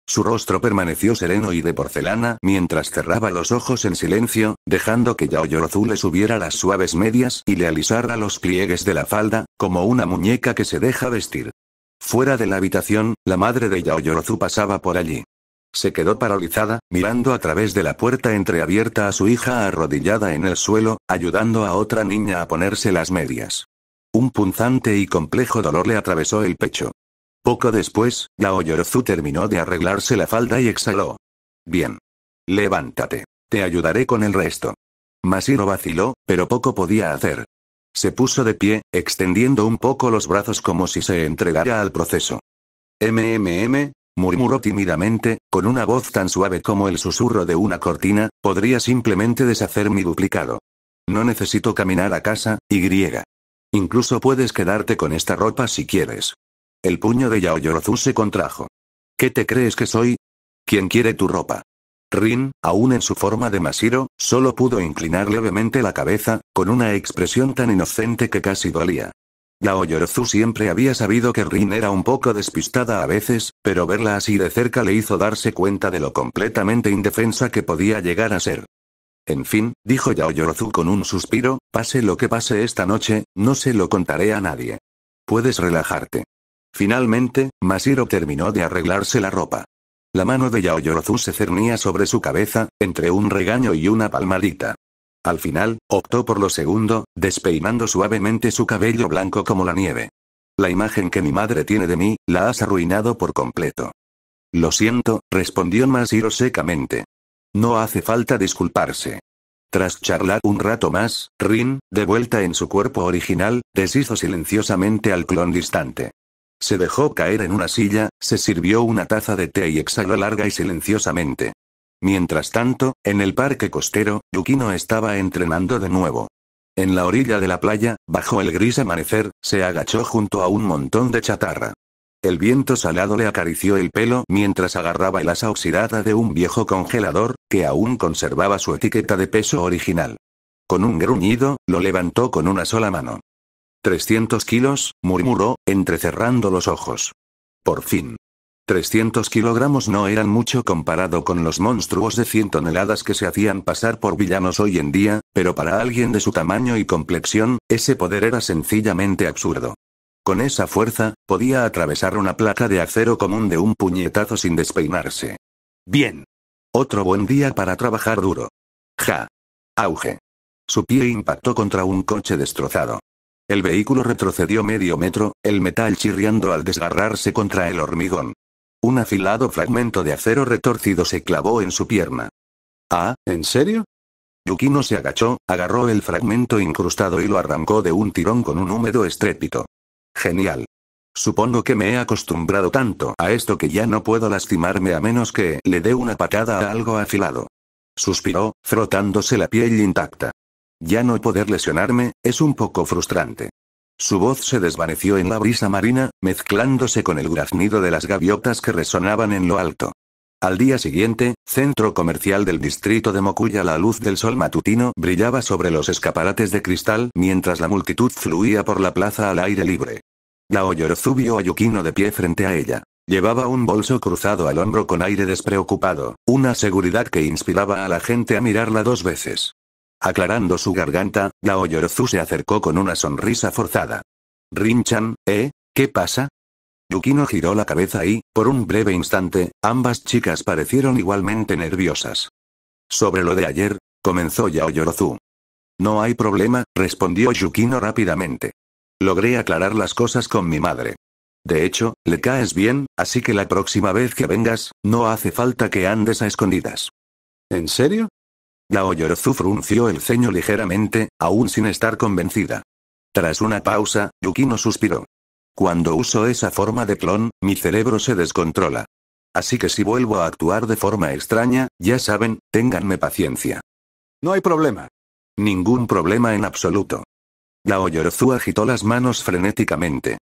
Speaker 2: Su rostro permaneció sereno y de porcelana mientras cerraba los ojos en silencio, dejando que Yaoyorozu le subiera las suaves medias y le alisara los pliegues de la falda, como una muñeca que se deja vestir. Fuera de la habitación, la madre de Yaoyorozu pasaba por allí. Se quedó paralizada, mirando a través de la puerta entreabierta a su hija arrodillada en el suelo, ayudando a otra niña a ponerse las medias. Un punzante y complejo dolor le atravesó el pecho. Poco después, Yaoyorozu terminó de arreglarse la falda y exhaló. Bien. Levántate. Te ayudaré con el resto. Masiro vaciló, pero poco podía hacer. Se puso de pie, extendiendo un poco los brazos como si se entregara al proceso. Murmuró tímidamente, con una voz tan suave como el susurro de una cortina, podría simplemente deshacer mi duplicado. No necesito caminar a casa, Y. Incluso puedes quedarte con esta ropa si quieres. El puño de Yaoyorozu se contrajo. ¿Qué te crees que soy? ¿Quién quiere tu ropa? Rin, aún en su forma de Masiro, solo pudo inclinar levemente la cabeza, con una expresión tan inocente que casi dolía. Yaoyorozu siempre había sabido que Rin era un poco despistada a veces, pero verla así de cerca le hizo darse cuenta de lo completamente indefensa que podía llegar a ser. En fin, dijo Yaoyorozu con un suspiro, pase lo que pase esta noche, no se lo contaré a nadie. Puedes relajarte. Finalmente, Masiro terminó de arreglarse la ropa. La mano de Yaoyorozu se cernía sobre su cabeza, entre un regaño y una palmadita. Al final, optó por lo segundo, despeinando suavemente su cabello blanco como la nieve. La imagen que mi madre tiene de mí, la has arruinado por completo. Lo siento, respondió Masiro secamente. No hace falta disculparse. Tras charlar un rato más, Rin, de vuelta en su cuerpo original, deshizo silenciosamente al clon distante. Se dejó caer en una silla, se sirvió una taza de té y exhaló larga y silenciosamente. Mientras tanto, en el parque costero, Yukino estaba entrenando de nuevo. En la orilla de la playa, bajo el gris amanecer, se agachó junto a un montón de chatarra. El viento salado le acarició el pelo mientras agarraba el asa oxidada de un viejo congelador, que aún conservaba su etiqueta de peso original. Con un gruñido, lo levantó con una sola mano. 300 kilos, murmuró, entrecerrando los ojos. Por fin. 300 kilogramos no eran mucho comparado con los monstruos de 100 toneladas que se hacían pasar por villanos hoy en día, pero para alguien de su tamaño y complexión, ese poder era sencillamente absurdo. Con esa fuerza, podía atravesar una placa de acero común de un puñetazo sin despeinarse. Bien. Otro buen día para trabajar duro. Ja. Auge. Su pie impactó contra un coche destrozado. El vehículo retrocedió medio metro, el metal chirriando al desgarrarse contra el hormigón. Un afilado fragmento de acero retorcido se clavó en su pierna. ¿Ah, en serio? Yukino se agachó, agarró el fragmento incrustado y lo arrancó de un tirón con un húmedo estrépito. Genial. Supongo que me he acostumbrado tanto a esto que ya no puedo lastimarme a menos que le dé una patada a algo afilado. Suspiró, frotándose la piel intacta. Ya no poder lesionarme, es un poco frustrante. Su voz se desvaneció en la brisa marina, mezclándose con el graznido de las gaviotas que resonaban en lo alto. Al día siguiente, centro comercial del distrito de Mokuya, la luz del sol matutino brillaba sobre los escaparates de cristal mientras la multitud fluía por la plaza al aire libre. Yaoyorozu vio a Yukino de pie frente a ella. Llevaba un bolso cruzado al hombro con aire despreocupado, una seguridad que inspiraba a la gente a mirarla 2 veces. Aclarando su garganta, Yaoyorozu se acercó con una sonrisa forzada. Rin-chan, ¿qué pasa? Yukino giró la cabeza y, por un breve instante, ambas chicas parecieron igualmente nerviosas. Sobre lo de ayer, comenzó Yaoyorozu. No hay problema, respondió Yukino rápidamente. Logré aclarar las cosas con mi madre. De hecho, le caes bien, así que la próxima vez que vengas, no hace falta que andes a escondidas. ¿En serio? Yaoyorozu frunció el ceño ligeramente, aún sin estar convencida. Tras una pausa, Yukino suspiró. Cuando uso esa forma de clon, mi cerebro se descontrola. Así que si vuelvo a actuar de forma extraña, ya saben, ténganme paciencia. No hay problema. Ningún problema en absoluto. Yaoyorozu agitó las manos frenéticamente.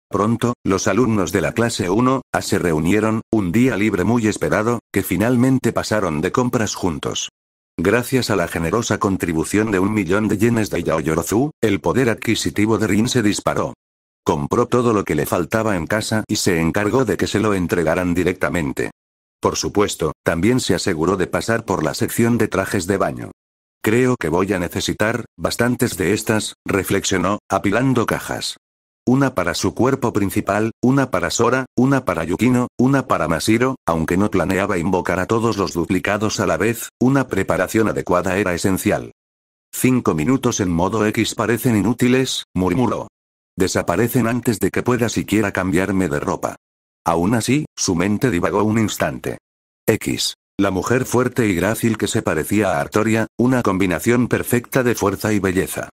Speaker 2: Pronto, los alumnos de la clase 1A se reunieron, un día libre muy esperado, que finalmente pasaron de compras juntos. Gracias a la generosa contribución de 1.000.000 de yenes de Yaoyorozu, el poder adquisitivo de Rin se disparó. Compró todo lo que le faltaba en casa y se encargó de que se lo entregaran directamente. Por supuesto, también se aseguró de pasar por la sección de trajes de baño. Creo que voy a necesitar bastantes de estas, reflexionó, apilando cajas. Una para su cuerpo principal, una para Sora, una para Yukino, una para Mashiro, aunque no planeaba invocar a todos los duplicados a la vez, una preparación adecuada era esencial. 5 minutos en modo X parecen inútiles, murmuró. Desaparecen antes de que pueda siquiera cambiarme de ropa. Aún así, su mente divagó un instante. X. La mujer fuerte y grácil que se parecía a Artoria, una combinación perfecta de fuerza y belleza.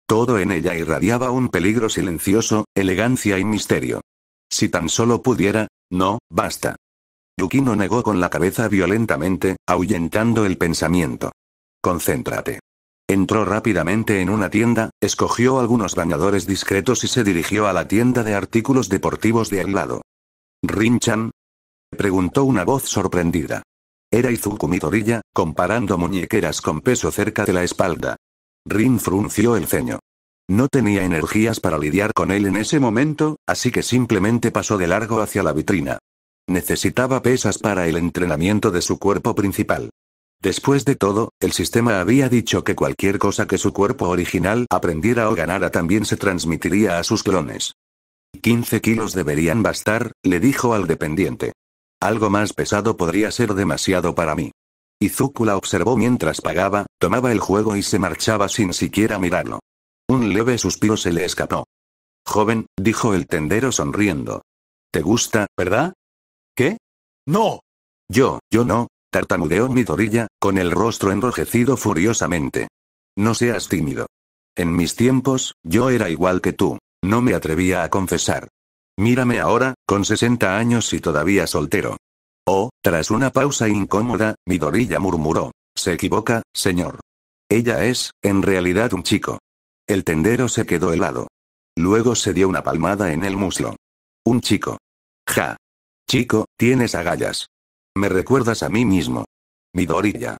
Speaker 2: Todo en ella irradiaba un peligro silencioso, elegancia y misterio. Si tan solo pudiera, no, basta. Yukino negó con la cabeza violentamente, ahuyentando el pensamiento. Concéntrate. Entró rápidamente en una tienda, escogió algunos bañadores discretos y se dirigió a la tienda de artículos deportivos de al lado. ¿Rin-chan? Preguntó una voz sorprendida. Era Izuku Midoriya, comparando muñequeras con peso cerca de la espalda. Rin frunció el ceño. No tenía energías para lidiar con él en ese momento, así que simplemente pasó de largo hacia la vitrina. Necesitaba pesas para el entrenamiento de su cuerpo principal. Después de todo, el sistema había dicho que cualquier cosa que su cuerpo original aprendiera o ganara también se transmitiría a sus clones. 15 kilos deberían bastar, le dijo al dependiente. Algo más pesado podría ser demasiado para mí. Izuku la observó mientras pagaba, tomaba el juego y se marchaba sin siquiera mirarlo. Un leve suspiro se le escapó. Joven, dijo el tendero sonriendo. ¿Te gusta, verdad? ¿Qué? ¡No! Yo no, tartamudeó Midoriya, con el rostro enrojecido furiosamente. No seas tímido. En mis tiempos, yo era igual que tú. No me atrevía a confesar. Mírame ahora, con 60 años y todavía soltero. Oh, tras una pausa incómoda, Midoriya murmuró. Se equivoca, señor. Ella es, en realidad, un chico. El tendero se quedó helado. Luego se dio una palmada en el muslo. Un chico. Ja. Chico, tienes agallas. Me recuerdas a mí mismo. Midoriya.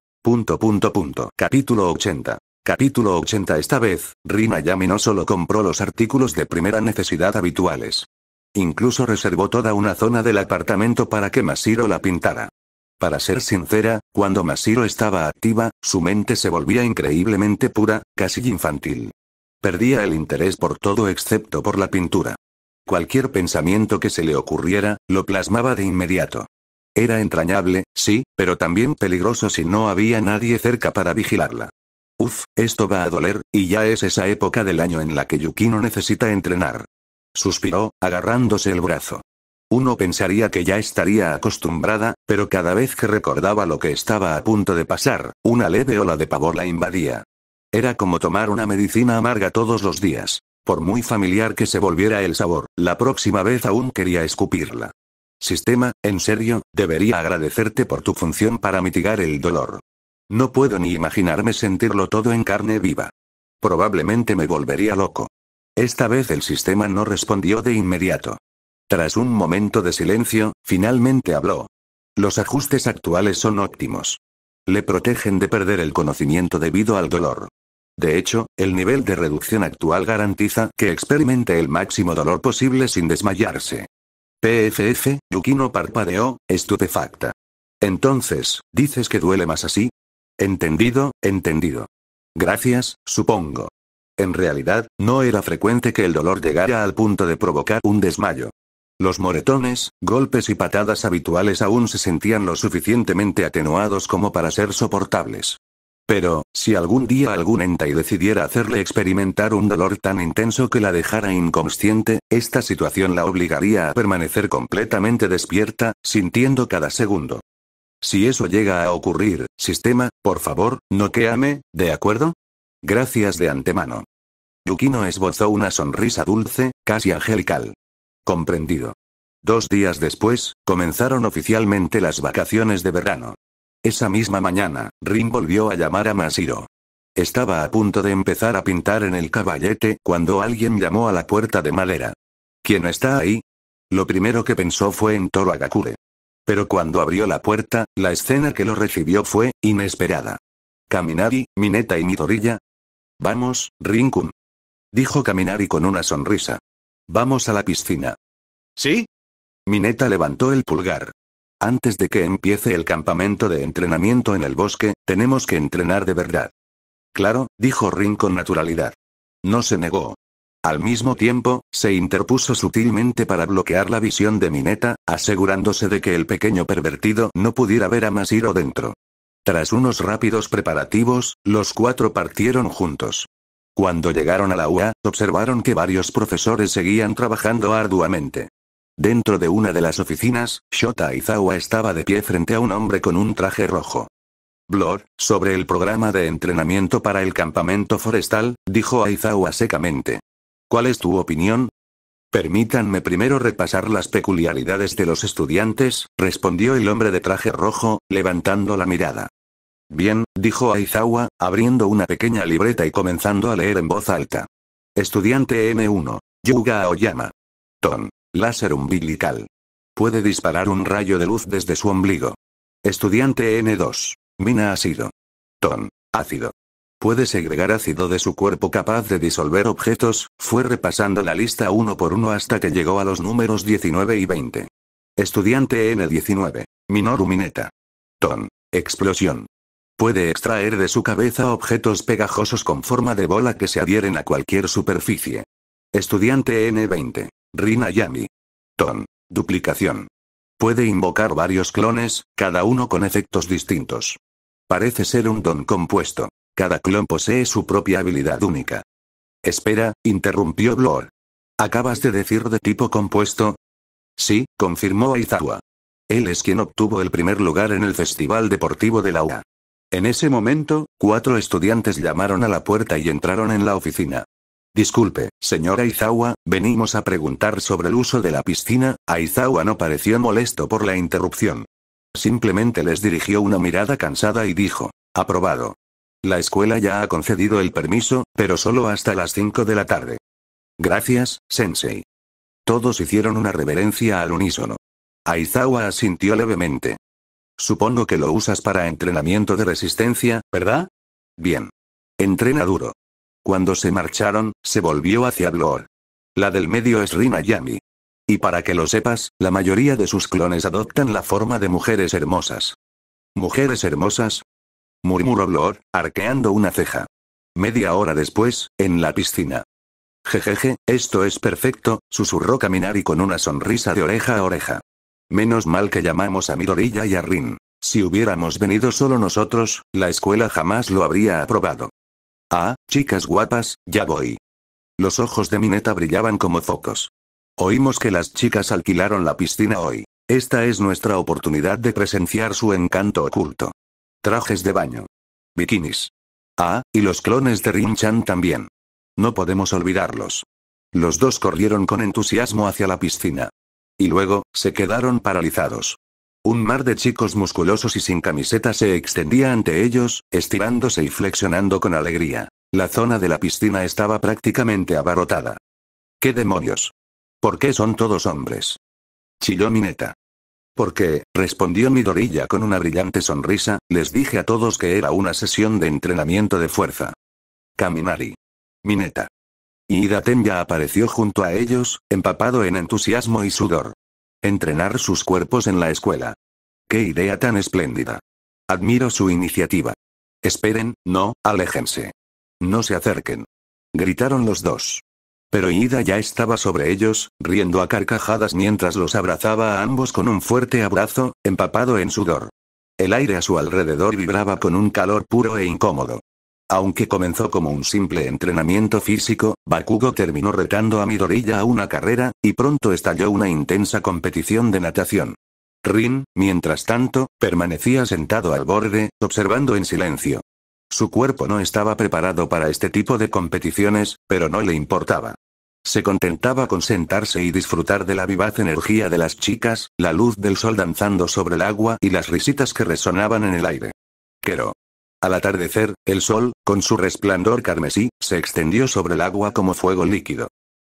Speaker 2: Capítulo 80. Capítulo 80. Esta vez, Rina Yami no solo compró los artículos de primera necesidad habituales. Incluso reservó toda una zona del apartamento para que Mashiro la pintara. Para ser sincera, cuando Mashiro estaba activa, su mente se volvía increíblemente pura, casi infantil. Perdía el interés por todo excepto por la pintura. Cualquier pensamiento que se le ocurriera, lo plasmaba de inmediato. Era entrañable, sí, pero también peligroso si no había nadie cerca para vigilarla. Uf, esto va a doler, y ya es esa época del año en la que Yukino necesita entrenar. Suspiró, agarrándose el brazo. Uno pensaría que ya estaría acostumbrada, pero cada vez que recordaba lo que estaba a punto de pasar, una leve ola de pavor la invadía. Era como tomar una medicina amarga todos los días. Por muy familiar que se volviera el sabor, la próxima vez aún quería escupirla. Sistema, en serio, debería agradecerte por tu función para mitigar el dolor. No puedo ni imaginarme sentirlo todo en carne viva. Probablemente me volvería loco. Esta vez el sistema no respondió de inmediato. Tras un momento de silencio, finalmente habló. Los ajustes actuales son óptimos. Le protegen de perder el conocimiento debido al dolor. De hecho, el nivel de reducción actual garantiza que experimente el máximo dolor posible sin desmayarse. PFF, Yukino parpadeó, estupefacta. Entonces, ¿dices que duele más así? Entendido, entendido. Gracias, supongo. En realidad, no era frecuente que el dolor llegara al punto de provocar un desmayo. Los moretones, golpes y patadas habituales aún se sentían lo suficientemente atenuados como para ser soportables. Pero, si algún día algún Entai decidiera hacerle experimentar un dolor tan intenso que la dejara inconsciente, esta situación la obligaría a permanecer completamente despierta, sintiendo cada segundo. Si eso llega a ocurrir, sistema, por favor, noquéame, ¿de acuerdo? Gracias de antemano. Yukino esbozó una sonrisa dulce, casi angelical. Comprendido. 2 días después, comenzaron oficialmente las vacaciones de verano. Esa misma mañana, Rin volvió a llamar a Mashiro. Estaba a punto de empezar a pintar en el caballete cuando alguien llamó a la puerta de madera. ¿Quién está ahí? Lo primero que pensó fue en Toro Agakure. Pero cuando abrió la puerta, la escena que lo recibió fue inesperada. Kaminari, Mineta y Midoriya. Vamos, Rin-kun. Dijo Kaminari con una sonrisa. Vamos a la piscina. ¿Sí? Mineta levantó el pulgar. Antes de que empiece el campamento de entrenamiento en el bosque, tenemos que entrenar de verdad. Claro, dijo Rin con naturalidad. No se negó. Al mismo tiempo, se interpuso sutilmente para bloquear la visión de Mineta, asegurándose de que el pequeño pervertido no pudiera ver a Mashiro dentro. Tras unos rápidos preparativos, los 4 partieron juntos. Cuando llegaron a la UA, observaron que varios profesores seguían trabajando arduamente. Dentro de una de las oficinas, Shota Aizawa estaba de pie frente a un hombre con un traje rojo. Blor, sobre el programa de entrenamiento para el campamento forestal, dijo Aizawa secamente. ¿Cuál es tu opinión? Permítanme primero repasar las peculiaridades de los estudiantes, respondió el hombre de traje rojo, levantando la mirada. Bien, dijo Aizawa, abriendo una pequeña libreta y comenzando a leer en voz alta. Estudiante M1, Yuga Aoyama. Ton. Láser umbilical. Puede disparar un rayo de luz desde su ombligo. Estudiante N2. Mina ácido. Ton. Ácido. Puede segregar ácido de su cuerpo capaz de disolver objetos. Fue repasando la lista uno por uno hasta que llegó a los números 19 y 20. Estudiante N19. Minoru Mineta. Ton. Explosión. Puede extraer de su cabeza objetos pegajosos con forma de bola que se adhieren a cualquier superficie. Estudiante N20. Rina Yami. Ton. Duplicación. Puede invocar varios clones, cada uno con efectos distintos. Parece ser un don compuesto. Cada clon posee su propia habilidad única. Espera, interrumpió Blor. ¿Acabas de decir de tipo compuesto? Sí, confirmó Aizawa. Él es quien obtuvo el primer lugar en el Festival Deportivo de la UA. En ese momento, 4 estudiantes llamaron a la puerta y entraron en la oficina. Disculpe, señora Aizawa, venimos a preguntar sobre el uso de la piscina. Aizawa no pareció molesto por la interrupción. Simplemente les dirigió una mirada cansada y dijo: aprobado. La escuela ya ha concedido el permiso, pero solo hasta las 5 de la tarde. Gracias, sensei. Todos hicieron una reverencia al unísono. Aizawa asintió levemente. Supongo que lo usas para entrenamiento de resistencia, ¿verdad? Bien. Entrena duro. Cuando se marcharon, se volvió hacia Bloor. La del medio es Rin Ayami. Y para que lo sepas, la mayoría de sus clones adoptan la forma de mujeres hermosas. ¿Mujeres hermosas?, murmuró Bloor, arqueando una ceja. Media hora después, en la piscina. Jejeje, esto es perfecto, susurró Kaminari con una sonrisa de oreja a oreja. Menos mal que llamamos a Midoriya y a Rin. Si hubiéramos venido solo nosotros, la escuela jamás lo habría aprobado. Ah, chicas guapas, ya voy. Los ojos de Mineta brillaban como focos. Oímos que las chicas alquilaron la piscina hoy. Esta es nuestra oportunidad de presenciar su encanto oculto. Trajes de baño. Bikinis. Ah, y los clones de Rin-chan también. No podemos olvidarlos. Los dos corrieron con entusiasmo hacia la piscina. Y luego, se quedaron paralizados. Un mar de chicos musculosos y sin camiseta se extendía ante ellos, estirándose y flexionando con alegría. La zona de la piscina estaba prácticamente abarrotada. ¿Qué demonios? ¿Por qué son todos hombres?, chilló Mineta. Porque, respondió Midoriya con una brillante sonrisa, les dije a todos que era una sesión de entrenamiento de fuerza. Kaminari. Mineta. Y Idaten ya apareció junto a ellos, empapado en entusiasmo y sudor. Entrenar sus cuerpos en la escuela. ¡Qué idea tan espléndida! Admiro su iniciativa. Esperen, no, aléjense. No se acerquen. Gritaron los dos. Pero Ida ya estaba sobre ellos, riendo a carcajadas mientras los abrazaba a ambos con un fuerte abrazo, empapado en sudor. El aire a su alrededor vibraba con un calor puro e incómodo. Aunque comenzó como un simple entrenamiento físico, Bakugo terminó retando a Midoriya a una carrera, y pronto estalló una intensa competición de natación. Rin, mientras tanto, permanecía sentado al borde, observando en silencio. Su cuerpo no estaba preparado para este tipo de competiciones, pero no le importaba. Se contentaba con sentarse y disfrutar de la vivaz energía de las chicas, la luz del sol danzando sobre el agua y las risitas que resonaban en el aire. Quero. Al atardecer, el sol, con su resplandor carmesí, se extendió sobre el agua como fuego líquido.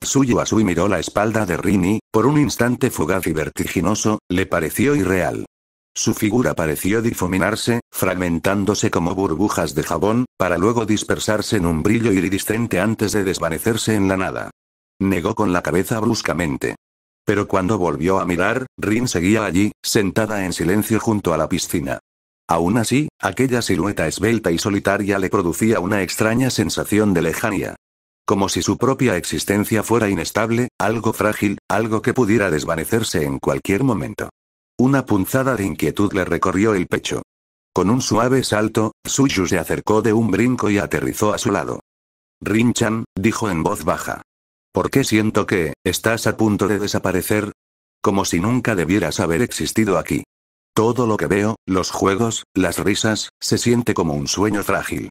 Speaker 2: Tsuyu Asui miró la espalda de Rin y, por un instante fugaz y vertiginoso, le pareció irreal. Su figura pareció difuminarse, fragmentándose como burbujas de jabón, para luego dispersarse en un brillo iridiscente antes de desvanecerse en la nada. Negó con la cabeza bruscamente. Pero cuando volvió a mirar, Rin seguía allí, sentada en silencio junto a la piscina. Aún así, aquella silueta esbelta y solitaria le producía una extraña sensación de lejanía. Como si su propia existencia fuera inestable, algo frágil, algo que pudiera desvanecerse en cualquier momento. Una punzada de inquietud le recorrió el pecho. Con un suave salto, Tsuyu se acercó de un brinco y aterrizó a su lado. Rin-chan, dijo en voz baja. ¿Por qué siento que, estás a punto de desaparecer? Como si nunca debieras haber existido aquí. Todo lo que veo, los juegos, las risas, se siente como un sueño frágil.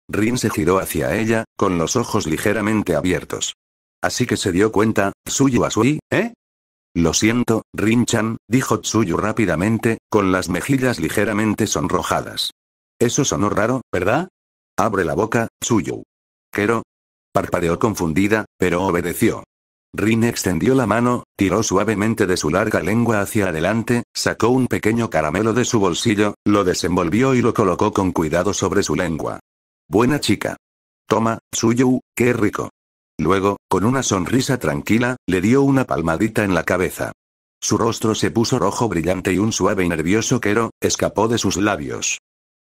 Speaker 2: Rin se giró hacia ella, con los ojos ligeramente abiertos. Así que se dio cuenta, Tsuyu Asui, ¿eh? Lo siento, Rin-chan, dijo Tsuyu rápidamente, con las mejillas ligeramente sonrojadas. Eso sonó raro, ¿verdad? Abre la boca, Tsuyu. ¿Quero? Parpadeó confundida, pero obedeció. Rin extendió la mano, tiró suavemente de su larga lengua hacia adelante, sacó un pequeño caramelo de su bolsillo, lo desenvolvió y lo colocó con cuidado sobre su lengua. Buena chica. Toma, Tsuyu, qué rico. Luego, con una sonrisa tranquila, le dio una palmadita en la cabeza. Su rostro se puso rojo brillante y un suave y nervioso quero escapó de sus labios.